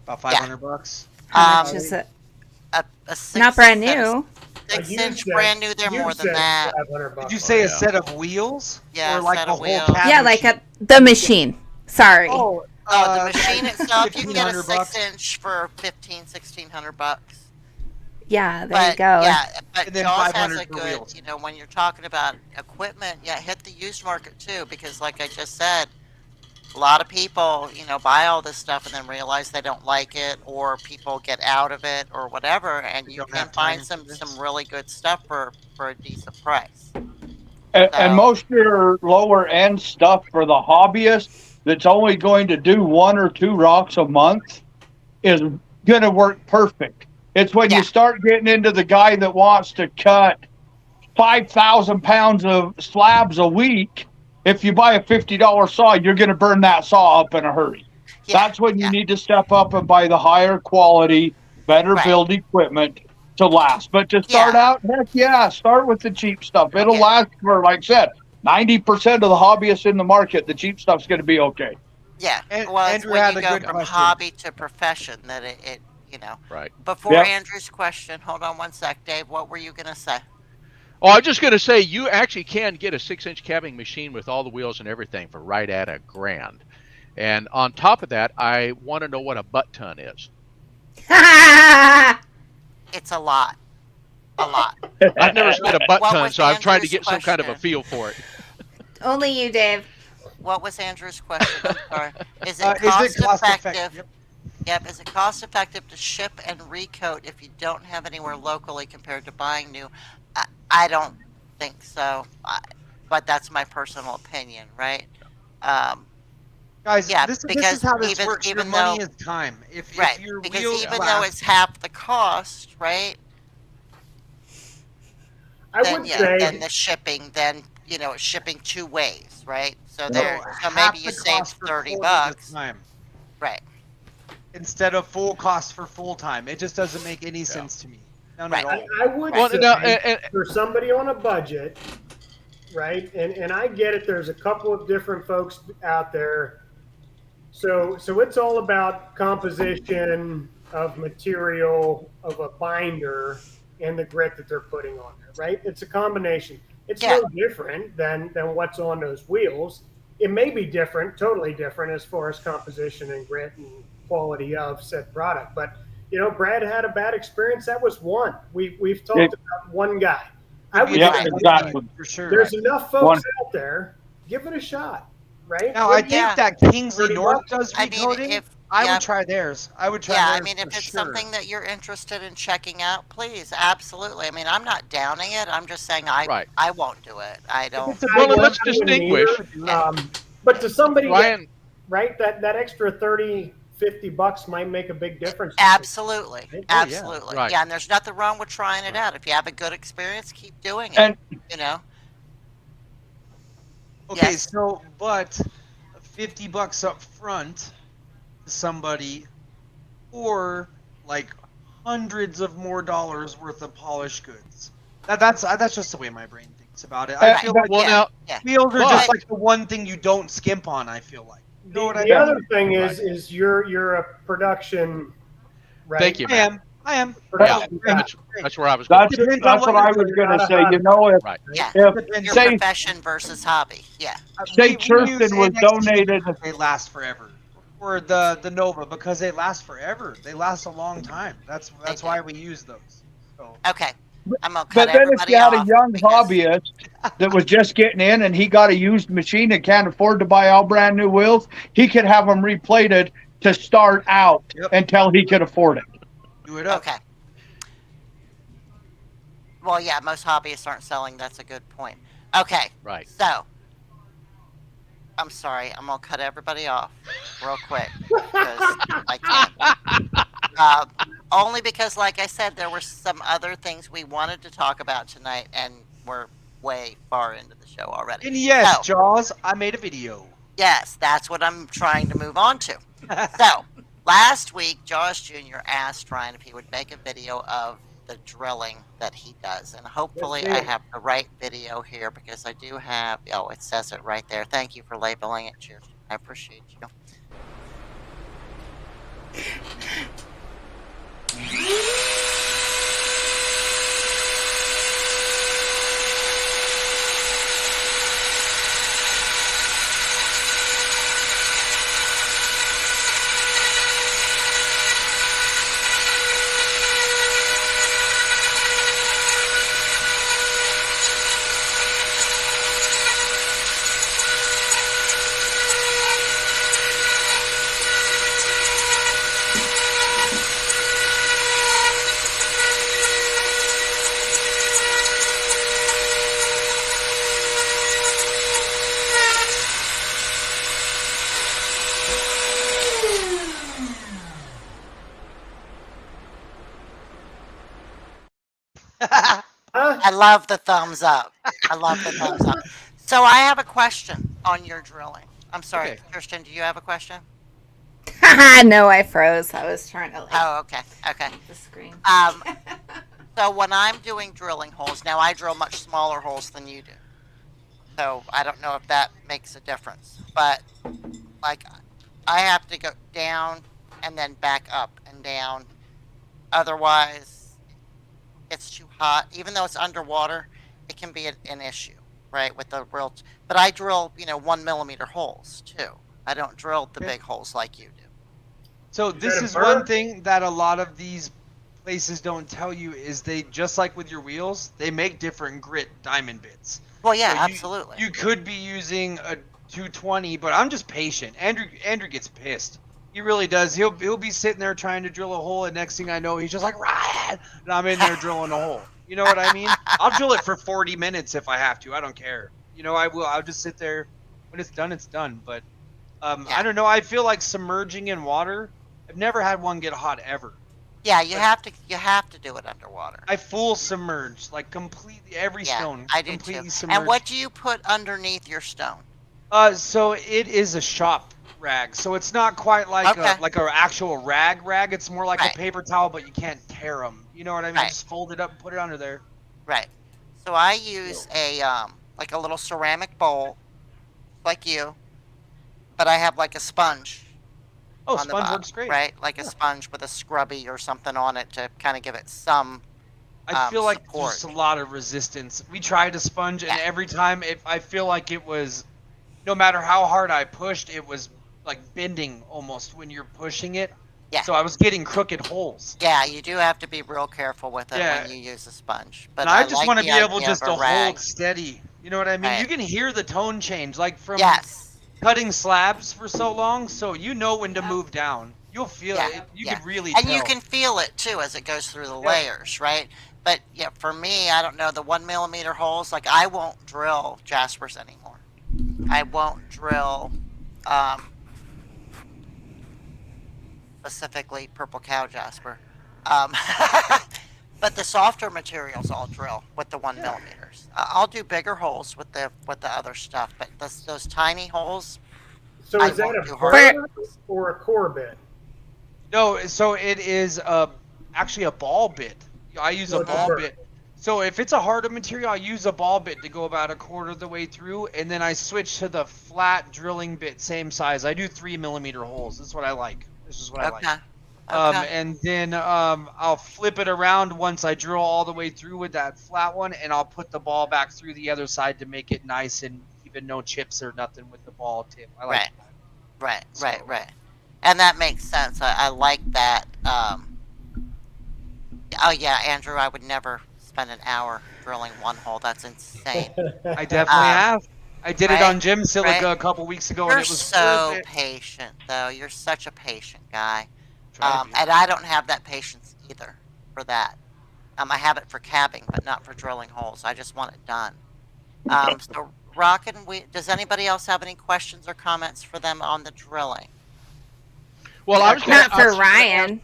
About $500. How much is it? A six, Not brand set of new. A 6 used inch set- brand new, they're more used than set's that. $500. Did you say a yeah. set of wheels? Yeah, or a like set the of whole wheels. cab Yeah, like machine? the machine. Sorry. Oh, Oh, the machine itself, you can get a $1,500. 6-inch for $1,600. Yeah, there But you go. yeah, but And then Jaws has $500 a for good, wheels. when you're talking about equipment, yeah, hit the used market too, because like I just said, a lot of people, buy all this stuff and then realize they don't like it, or people get out of it, or whatever, and They you don't can have time find some for this. really good stuff for a decent price. And So- most of your lower end stuff for the hobbyist that's only going to do 1 or 2 rocks a month is going to work perfect. It's when Yeah. you start getting into the guy that wants to cut 5,000 pounds of slabs a week. If you buy a $50 saw, you're going to burn that saw up in a hurry. Yeah, That's when you yeah. need to step up and buy the higher quality, better Right. build equipment to last. But to start Yeah. out, heck yeah, start with the cheap stuff. It'll Yeah. last for, like I said, 90% of the hobbyists in the market. The cheap stuff's going to be okay. Yeah, And well, it's Andrew when had you a go good from question. hobby to profession that it you know. Right. Before Yep. Andrew's question, hold on one sec, Dave. What were you gonna say? Oh, I'm just going to say you actually can get a 6-inch cabbing machine with all the wheels and everything for right at $1,000. And on top of that, I want to know what a butt ton is. It's a lot. A lot. I've never spent a butt What ton, was so I'm trying to Andrew's get some kind of a question? feel for it. Only you, Dave. What was Andrew's question? I'm sorry. Is it Is cost it cost effective? effective? Yep. Is it cost effective to ship and recoat if you don't have anywhere locally compared to buying new? I don't think so. But that's my personal opinion, right? Um, Guys, yeah, this is because how this even works. Your even money though is time. If right, your because wheels even though last, it's half the cost, right? I Then would yeah, then say the shipping, then it's shipping two ways, right? So so there, so maybe half you the saved cost for 30 quarter the bucks, time right? instead of full cost for full time. It just doesn't make any sense to me. None Right. at all. I would Well, say now, for somebody on a budget, right? And I get it. There's a couple of different folks out there. So it's all about composition of material of a binder and the grit that they're putting on there, right? It's a combination. It's Yeah. no different than what's on those wheels. It may be different, totally different as far as composition and grit and quality of said product. But Brad had a bad experience. That was one. We've talked about one guy. I would Yeah, say exactly. For sure. there's enough folks out there. Give it a shot, right? Now, I think Yeah. that Kingsley 30 North bucks? does I mean, recoating. if I yeah, would try theirs. I would try yeah, theirs I mean, for if it's sure. something that you're interested in checking out, please, absolutely. I mean, I'm not downing it. I'm just saying I right. I won't do it. I don't. It's a I Well, and let's wouldn't distinguish. either. But to somebody that, Ryan, right, that extra 30, 50 bucks might make a big difference. Absolutely. Right? Oh, yeah. Absolutely. Right. Yeah, and there's nothing wrong with trying it out. If you have a good experience, keep doing it. And You know? Okay, Yes. so but 50 bucks up front to somebody, or like hundreds of more dollars worth of polished goods. That's just the way my brain thinks about it. I feel like well, yeah. now, Yeah. wheels are but- just like the one thing you don't skimp on. I feel like. You know what I The mean? other thing is you're a production, right? Thank you, man. I am. Production Yeah. guy. That's where I was going. that's Depends on that's what I was you're going to not say. a You know, Right. Yeah. if Your say profession versus hobby. Yeah. say We use Kersten was NXT donated. because they last forever, or the Nova because they last forever. They last a long time. That's do. why we use those. So Okay. I'm gonna cut But then if everybody you had a off young because hobbyist that was just getting in and he got a used machine and can't afford to buy all brand new wheels, he could have them replated to start out Yep. until he could afford it. do it up. okay. Well, yeah, most hobbyists aren't selling. That's a good point. Okay. Right. So, I'm sorry. I'm gonna cut everybody off real quick because I can't. Only because, like I said, there were some other things we wanted to talk about tonight, and we're way far into the show already. And yes, So, Jaws, I made a video. yes, that's what I'm trying to move on to. So, last week, Josh Jr. asked Ryan if he would make a video of the drilling that he does. And hopefully Yes, I sir. have the right video here because I do have, oh, it says it right there. Thank you for labeling it. Cheers. I appreciate you. I love the thumbs up. I love the thumbs up. So I have a question on your drilling. I'm sorry, Okay. Kirsten, do you have a question? No, I froze. I was trying to like Oh, okay. Okay. the screen. So when I'm doing drilling holes, now I drill much smaller holes than you do. So I don't know if that makes a difference. But like I have to go down and then back up and down Otherwise, it's too hot. Even though it's underwater, it can be an issue, right? With the real, but I drill, 1 millimeter holes too. I don't drill the big holes like you do. So this is one thing that a lot of these places don't tell you is they, just like with your wheels, they make different grit diamond bits. Well, yeah, So absolutely. You could be using a 220, but I'm just patient. Andrew gets pissed. He really does. He'll be sitting there trying to drill a hole, and next thing I know, he's just like, Ryan, and I'm in there drilling a hole. You know what I mean? I'll drill it for 40 minutes if I have to. I don't care. I will. I'll just sit there. When it's done, it's done. But I don't know. I feel like submerging in water. I've never had one get hot ever. Yeah, you have to do it underwater. I full submerge, like completely every stone. I do completely too. Submerged. And what do you put underneath your stone? So it is a shop rag. So it's not quite like a actual rag. It's more like a paper towel, but you can't tear them. You know what I mean? Just fold it up and put it under there. Right. So I use a like a little ceramic bowl, like you, but I have like a sponge. Oh, sponge works great. Right, like a sponge with a scrubby or something on it to kind of give it some. I feel like support. there's a lot of resistance. We tried a sponge, and every time I feel like it was, no matter how hard I pushed, it was like bending almost when you're pushing it. Yeah. So I was getting crooked holes. Yeah, you do have to be real careful with it when you use a sponge. But and I just like want to be able just to hold steady. You know what I mean? Right. You can hear the tone change, like from Yes. cutting slabs for so long, so you know when to move down. You'll feel it. You can really and tell. you can feel it too as it goes through the layers, right? But yeah, for me, I don't know, the 1 millimeter holes, like I won't drill Jaspers anymore. I won't drill specifically purple cow Jasper. But the softer materials I'll drill with the 1 millimeters. I'll do bigger holes with the other stuff, but those tiny holes. So is that a burr or a core bit? No, so it is actually a ball bit. I use a ball bit. So if it's a harder material, I use a ball bit to go about a quarter of the way through, and then I switch to the flat drilling bit, same size. I do 3 millimeter holes. That's what I like. This is what I like. And then I'll flip it around once I drill all the way through with that flat one, and I'll put the ball back through the other side to make it nice and even no chips or nothing with the ball tip. I like that. Right. And that makes sense. I like that. Oh yeah, Andrew, I would never spend an hour drilling one hole. That's insane. I definitely have. I did it on Gym Silica a couple weeks ago, and it was so patient, though. You're such a patient guy. And I don't have that patience either for that. I have it for cabbing, but not for drilling holes. I just want it done. So, Rockin', does anybody else have any questions or comments for them on the drilling? Well, I was not for Ryan.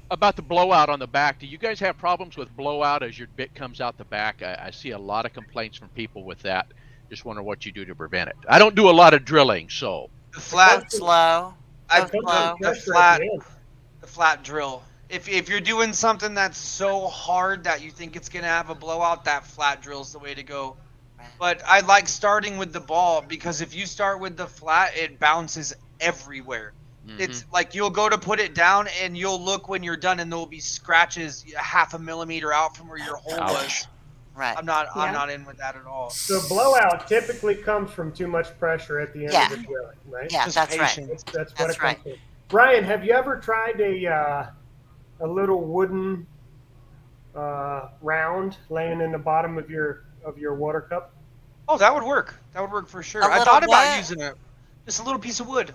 About the blowout on the back. Do you guys have problems with blowout as your bit comes out the back? I see a lot of complaints from people with that. Just wonder what you do to prevent it. I don't do a lot of drilling, so. The flat slow. The flat drill. If you're doing something that's so hard that you think it's gonna have a blowout, that flat drill's the way to go. But I like starting with the ball, because if you start with the flat, it bounces everywhere. Mm-hmm. It's like you'll go to put it down and you'll look when you're done and there'll be scratches 0.5 millimeter out from where your hole was. Right. I'm not in with that at all. So blowout typically comes from too much pressure at the end of the drilling, right? Yeah, that's right. That's what it comes from. Brian, have you ever tried a little wooden round laying in the bottom of your water cup? Oh, that would work. That would work for sure. I thought about using just a little piece of wood.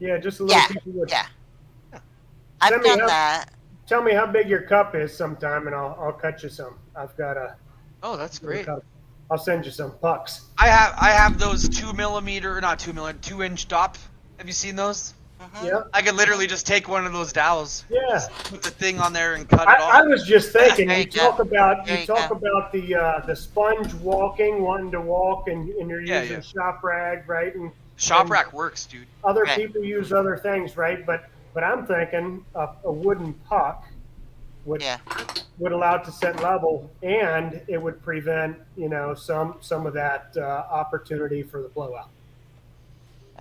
Yeah, just a little piece of wood. Yeah. I've done that. Tell me how big your cup is sometime, and I'll cut you some. I've got a. Oh, that's great. I'll send you some pucks. I have those 2 inch dop. Have you seen those? Yeah. I could literally just take one of those dowels. Yeah. Put the thing on there and cut it off. I was just thinking. You talk about the sponge walking, wanting to walk, and you're using shop rag, right? And shop rack works, dude. Other people use other things, right? But I'm thinking a wooden puck would allow it to set level, and it would prevent some of that opportunity for the blowout.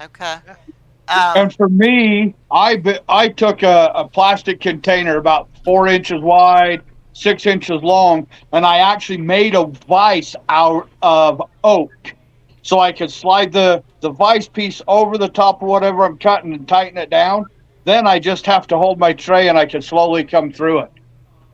Okay. Um, And for me, I took a plastic container about 4 inches wide, 6 inches long, and I actually made a vise out of oak, so I could slide the vise piece over the top of whatever I'm cutting and tighten it down. Then I just have to hold my tray, and I can slowly come through it.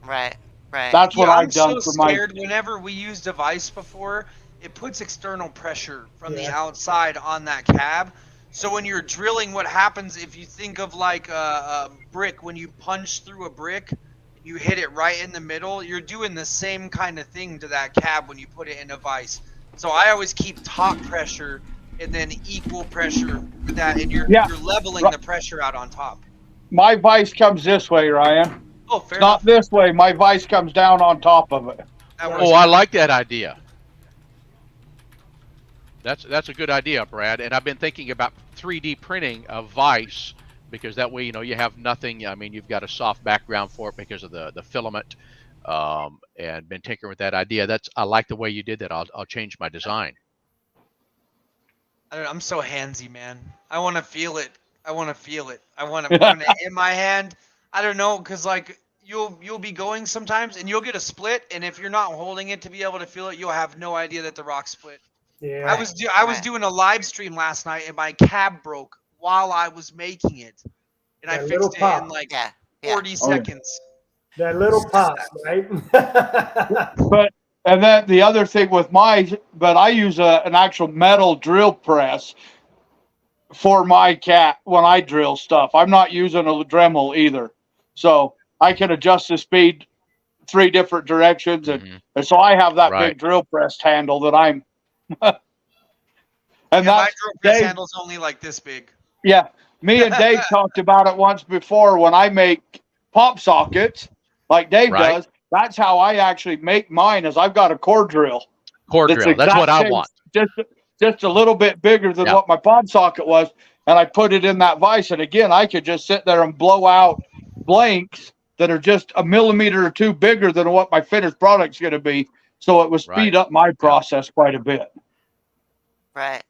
right, right. That's what Yeah, I'm I've done so for my. scared. Whenever we use device before, it puts external pressure from the Yeah. outside on that cab. So when you're drilling, what happens if you think of like a brick, when you punch through a brick and you hit it right in the middle, you're doing the same kind of thing to that cab when you put it in a vise. So I always keep top pressure and then equal pressure with that, and Yeah, you're leveling the pressure out on top. my vise comes this way, Ryan. Oh, It's fair not enough. this way. My vise comes down on top of it. That Yeah. works. Oh, I like that idea. That's a good idea, Brad. And I've been thinking about 3D printing a vise because that way, you have nothing. I mean, you've got a soft background for it because of the filament, and been tinkering with that idea. I like the way you did that. I'll change my design. I don't know, I'm so handsy, man. I want to feel it. I want to feel it. I want to when it in my hand. I don't know, cause like you'll be going sometimes and you'll get a split, and if you're not holding it to be able to feel it, you'll have no idea that the rock split. Yeah. I was Right. doing a live stream last night and my cab broke while I was making it, and I That little fixed it in pop. like Yeah, yeah. 40 Oh, yeah. seconds. That little pop, right? But and then the other thing with but I use an actual metal drill press for my cat when I drill stuff. I'm not using a Dremel either, so I can adjust the speed 3 different directions, Hmm. and so I have that Right. big drill press handle that I'm. And Yeah, my that's drill press Dave. handle's only like this big. Yeah, me and Dave talked about it once before. When I make pop sockets, like Dave Right. does, that's how I actually make mine. Is I've got a core drill Core that's the drill. That's what exact I same, want. just a little bit bigger than Yeah. what my pop socket was, and I put it in that vise. And again, I could just sit there and blow out blanks that are just a millimeter or two bigger than what my finished product's going to be. So it would Right. speed up my Yeah. process quite a bit. Right.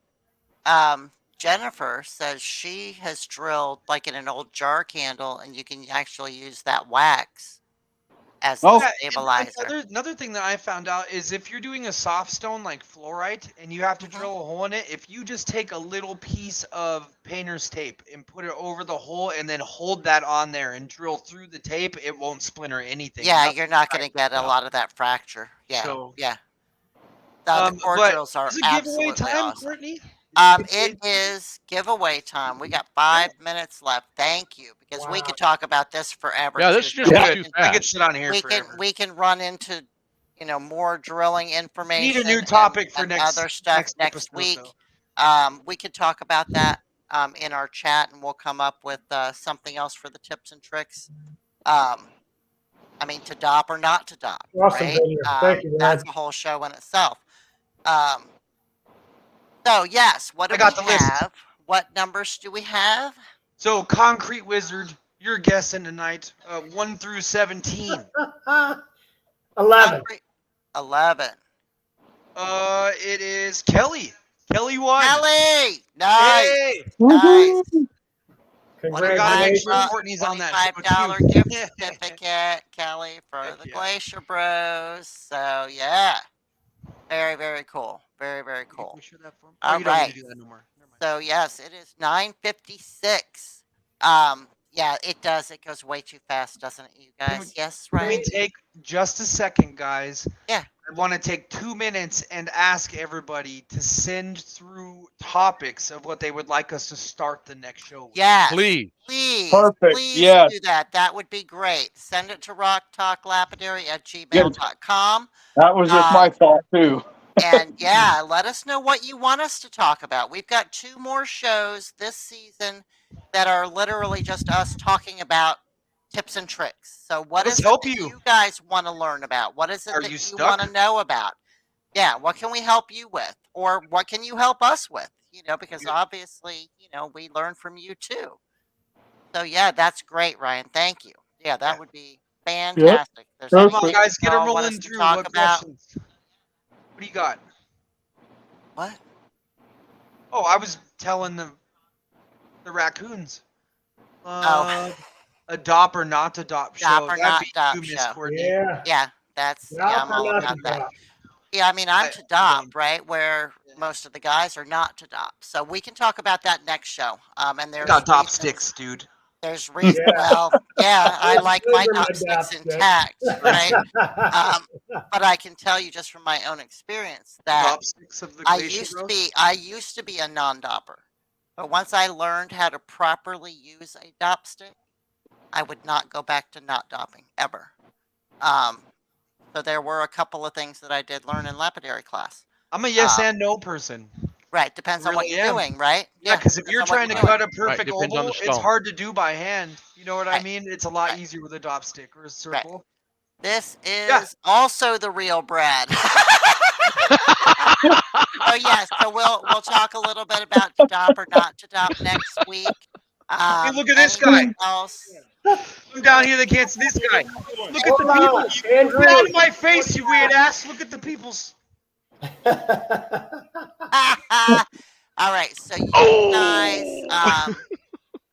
Jennifer says she has drilled like in an old jar candle, and you can actually use that wax as the Oh, Yeah, and stabilizer. another thing that I found out is if you're doing a soft stone like fluorite and you have to Mhm. drill a hole in it, if you just take a little piece of painter's tape and put it over the hole and then hold that on there and drill through the tape, it won't splinter anything. Yeah, Nothing you're not tight. going to get a Yeah. lot of that fracture. Yeah, So, yeah. The core but drills are is it giveaway absolutely time, awesome. Courtney? Is it It giveaway time? is giveaway time. We got Yeah. 5 minutes left. Thank you, because we Wow. could talk about this forever Yeah. too. This So just We yeah. went could too we could fast. sit on here we forever. can run into more drilling We need a information new topic for and other stuff next next episode week. though. We could talk about that in our chat, and we'll come up with something else for the tips and tricks. Um, I mean, to dop or not to dop, Awesome right? video. Thank you, That's Brad. a whole show in itself. Um, so yes, what I do we got the list. have? What numbers do we have? So, Concrete Wizard, you're guessing tonight. 1 through 17. 11. Concrete 11. It is Kelly. Kelly won. Kelly, nice, Hey, nice. I gotta make sure Congratulations. Courtney's on that show $25 too. gift certificate, Kelly, for Heck the yeah. Glacier Bros. So yeah, very, very cool. Very, very Can cool. you share that for me? Oh, All you don't need right. to do that no more. Never mind. So yes, it is 9:56. Yeah, it does. It goes way too fast, doesn't it, you guys? Yes, Can we right? take just a second, guys? Yeah. I want to take 2 minutes and ask everybody to send through topics of what they would like us to start the next show with. Yes. Please. Please. Perfect. Please Yes. do that. That would be great. Send it to Yes. rocktalklapidary@gmail.com. That was just my thought too. And yeah, let us know what you want us to talk about. We've got 2 more shows this season that are literally just us talking about tips and tricks. So what Let us is it help that you. you guys want to learn about? What is it Are that you you want to stuck? know about? Yeah, what can we help you with? Or what can you help us with? Because Yeah. obviously, we learn from you too. So yeah, that's great, Ryan. Thank you. Yeah, that Yeah. would be Yep. fantastic. There's Come on, anything guys, get her y'all want us rolling to through. talk What about? questions? What do you got? What? Oh, I was telling them. The raccoons. Oh. Adopt or not adopt show. Adopt or That'd not be adopt you, Miss show. Courtney. Yeah. Yeah, I'm all Not about to that. drop. Yeah, I mean, I'm I to don't. adopt, right? Where most of the guys are not to adopt. So we can talk about that next show. And I there's got dop reasons. sticks, dude. There's reason. Yeah. Well, yeah, I like Those my are my dop sticks dop intact, right? sticks. But I can tell you just from my own experience The that dop sticks of the glacier rose. I used to be a non-dopper, but once I learned how to properly use a dop stick, I would not go back to not dopping ever. So there were a couple of things that I did learn in lapidary class. I'm a yes and no person. Right, depends on what Really you're am. doing, right? Yeah, because if depends you're on what trying to you're doing. cut a perfect depends on the oval, it's stone. hard to do by hand. You know what I Right. mean? It's a lot Right. easier with a dop stick or a circle. This is Yeah. also the real Brad. Oh yes, so we'll talk a little bit about to dop or not to dop next week. Hey, look at this guy. Anything else? I'm down here. They can't see this guy. Look at the Hold people. on, Andrew. Get out of my face, you weird ass. Look at the people's. All right, so you guys,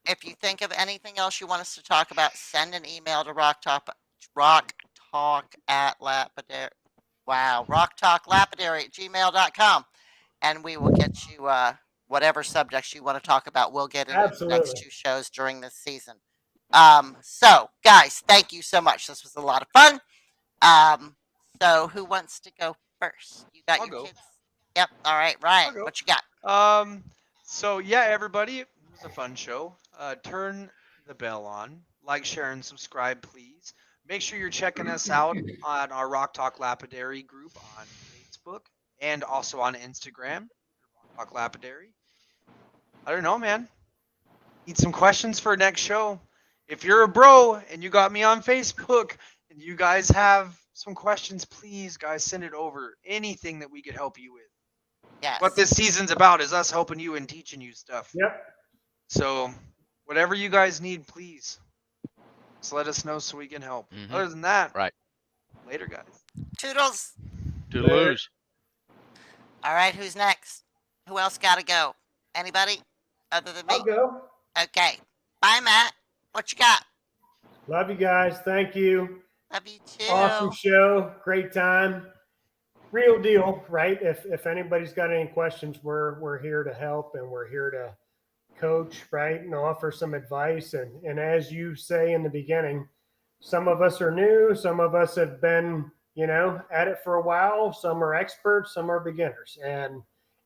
if you think of anything else you want us to talk about, send an email to rocktalklapidary@gmail.com, and we will get you whatever subjects you want to talk about. We'll get into the next Absolutely. 2 shows during this season. So guys, thank you so much. This was a lot of fun. So who wants to go first? You got I'll your go. kids? Yep. All right, Ryan, I'll go. what you got? So yeah, everybody, it was a fun show. Turn the bell on, like, share, and subscribe, please. Make sure you're checking us out on our Rock Talk Lapidary group on Facebook and also on Instagram, Rock Talk Lapidary. I don't know, man. Need some questions for next show. If you're a bro and you got me on Facebook and you guys have some questions, please, guys, send it over. Anything that we could help you with. Yes. What this season's about is us helping you and teaching you stuff. Yep. So whatever you guys need, please, just let us know so we can help. Mhm. Other than that, Right. Later, guys. Toodles. Toodaloo. All right, who's next? Who else got to go? Anybody other than me? I'll go. Okay. Bye, Matt. What you got? Love you guys. Thank you. Love you too. Awesome show. Great time. Real deal, right? If anybody's got any questions, we're here to help, and we're here to coach, right, and offer some advice. And as you say in the beginning, some of us are new, some of us have been, at it for a while, some are experts, some are beginners, and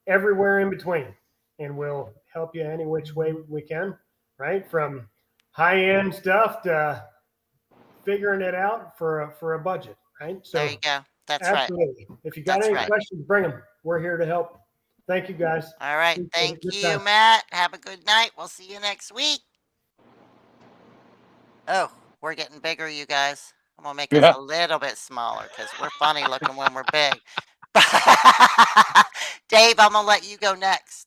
everywhere in between. And we'll help you any which way we can, right? From high-end stuff to figuring it out for a budget, right? So there you go. That's absolutely. right. If you got That's any right. questions, bring them. We're here to help. Thank you, guys. All right. Appreciate Thank it. Good you, time. Matt. Have a good night. We'll see you next week. Oh, we're getting bigger, you guys. I'm going to make us a little bit smaller because we're funny looking when we're big. Dave, I'm going to let you go next.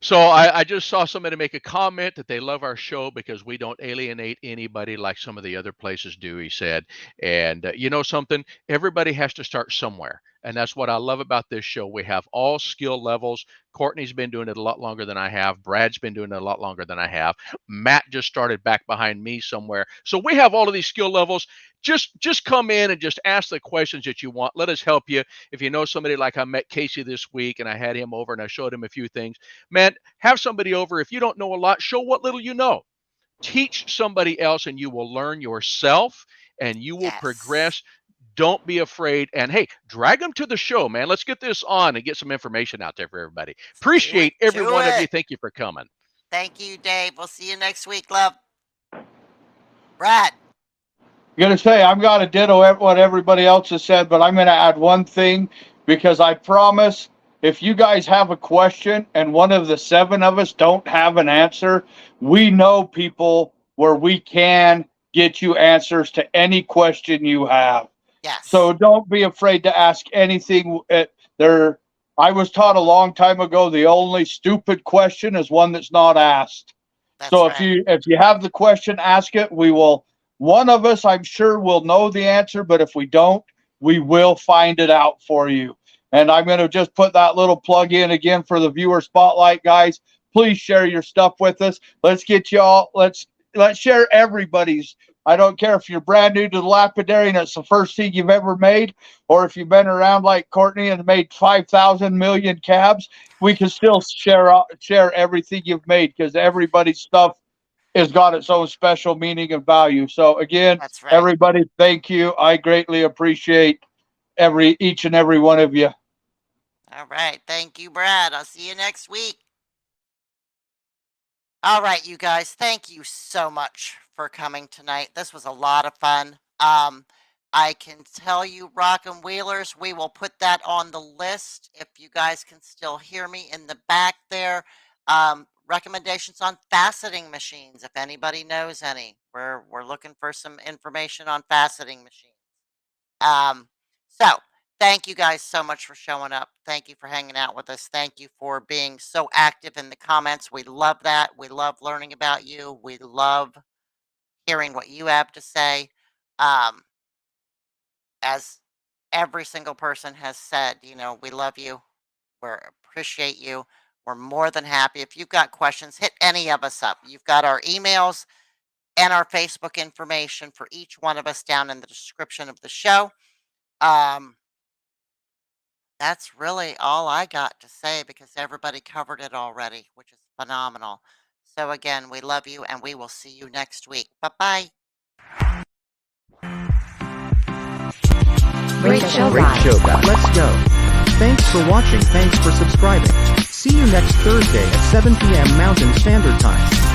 So I just saw somebody make a comment that they love our show because we don't alienate anybody like some of the other places do, he said. And you know something? Everybody has to start somewhere. And that's what I love about this show. We have all skill levels. Courtney's been doing it a lot longer than I have. Brad's been doing it a lot longer than I have. Matt just started back behind me somewhere. So we have all of these skill levels. Just come in and just ask the questions that you want. Let us help you. If you know somebody, like I met Casey this week and I had him over and I showed him a few things. Man, have somebody over. If you don't know a lot, show what little you know. Teach somebody else and you will learn yourself and you will progress. Don't be afraid. And hey, drag them to the show, man. Let's get this on and get some information out there for everybody. Appreciate every one of you. Thank you for coming. Thank you, Dave. We'll see you next week, love. Brad. I'm going to say I'm going to ditto what everybody else has said, but I'm going to add one thing because I promise if you guys have a question and one of the 7 of us don't have an answer, we know people where we can get you answers to any question you have. Yes. So don't be afraid to ask anything. I was taught a long time ago, the only stupid question is one that's not asked. That's so right. if you have the question, ask it. One of us, I'm sure, will know the answer, but if we don't, we will find it out for you. And I'm going to just put that little plug in again for the viewer spotlight, guys. please share your stuff with us. Let's get you all. Let's share everybody's. I don't care if you're brand new to the lapidary and it's the first thing you've ever made, or if you've been around like Courtney and made 5,000 million cabs. We can still share everything you've made, because everybody's stuff has got its own special meaning and value. So again, That's right. everybody, thank you. I greatly appreciate each and every one of you. All right. Thank you, Brad. I'll see you next week. All right, you guys. Thank you so much for coming tonight. This was a lot of fun. I can tell you, Rock and Wheelers, we will put that on the list. If you guys can still hear me in the back there. Recommendations on faceting machines, if anybody knows any. We're looking for some information on faceting machines. So thank you guys so much for showing up. Thank you for hanging out with us. Thank you for being so active in the comments. We love that. We love learning about you. We love hearing what you have to say. As every single person has said, we love you. We appreciate you. We're more than happy. If you've got questions, hit any of us up. You've got our emails and our Facebook information for each one of us down in the description of the show. That's really all I got to say, because everybody covered it already, which is phenomenal. So again, we love you, and we will see you next week. Bye-bye. Great show, guys. Let's go. Thanks for watching. Thanks for subscribing. See you next Thursday at 7 p.m. Mountain Standard Time.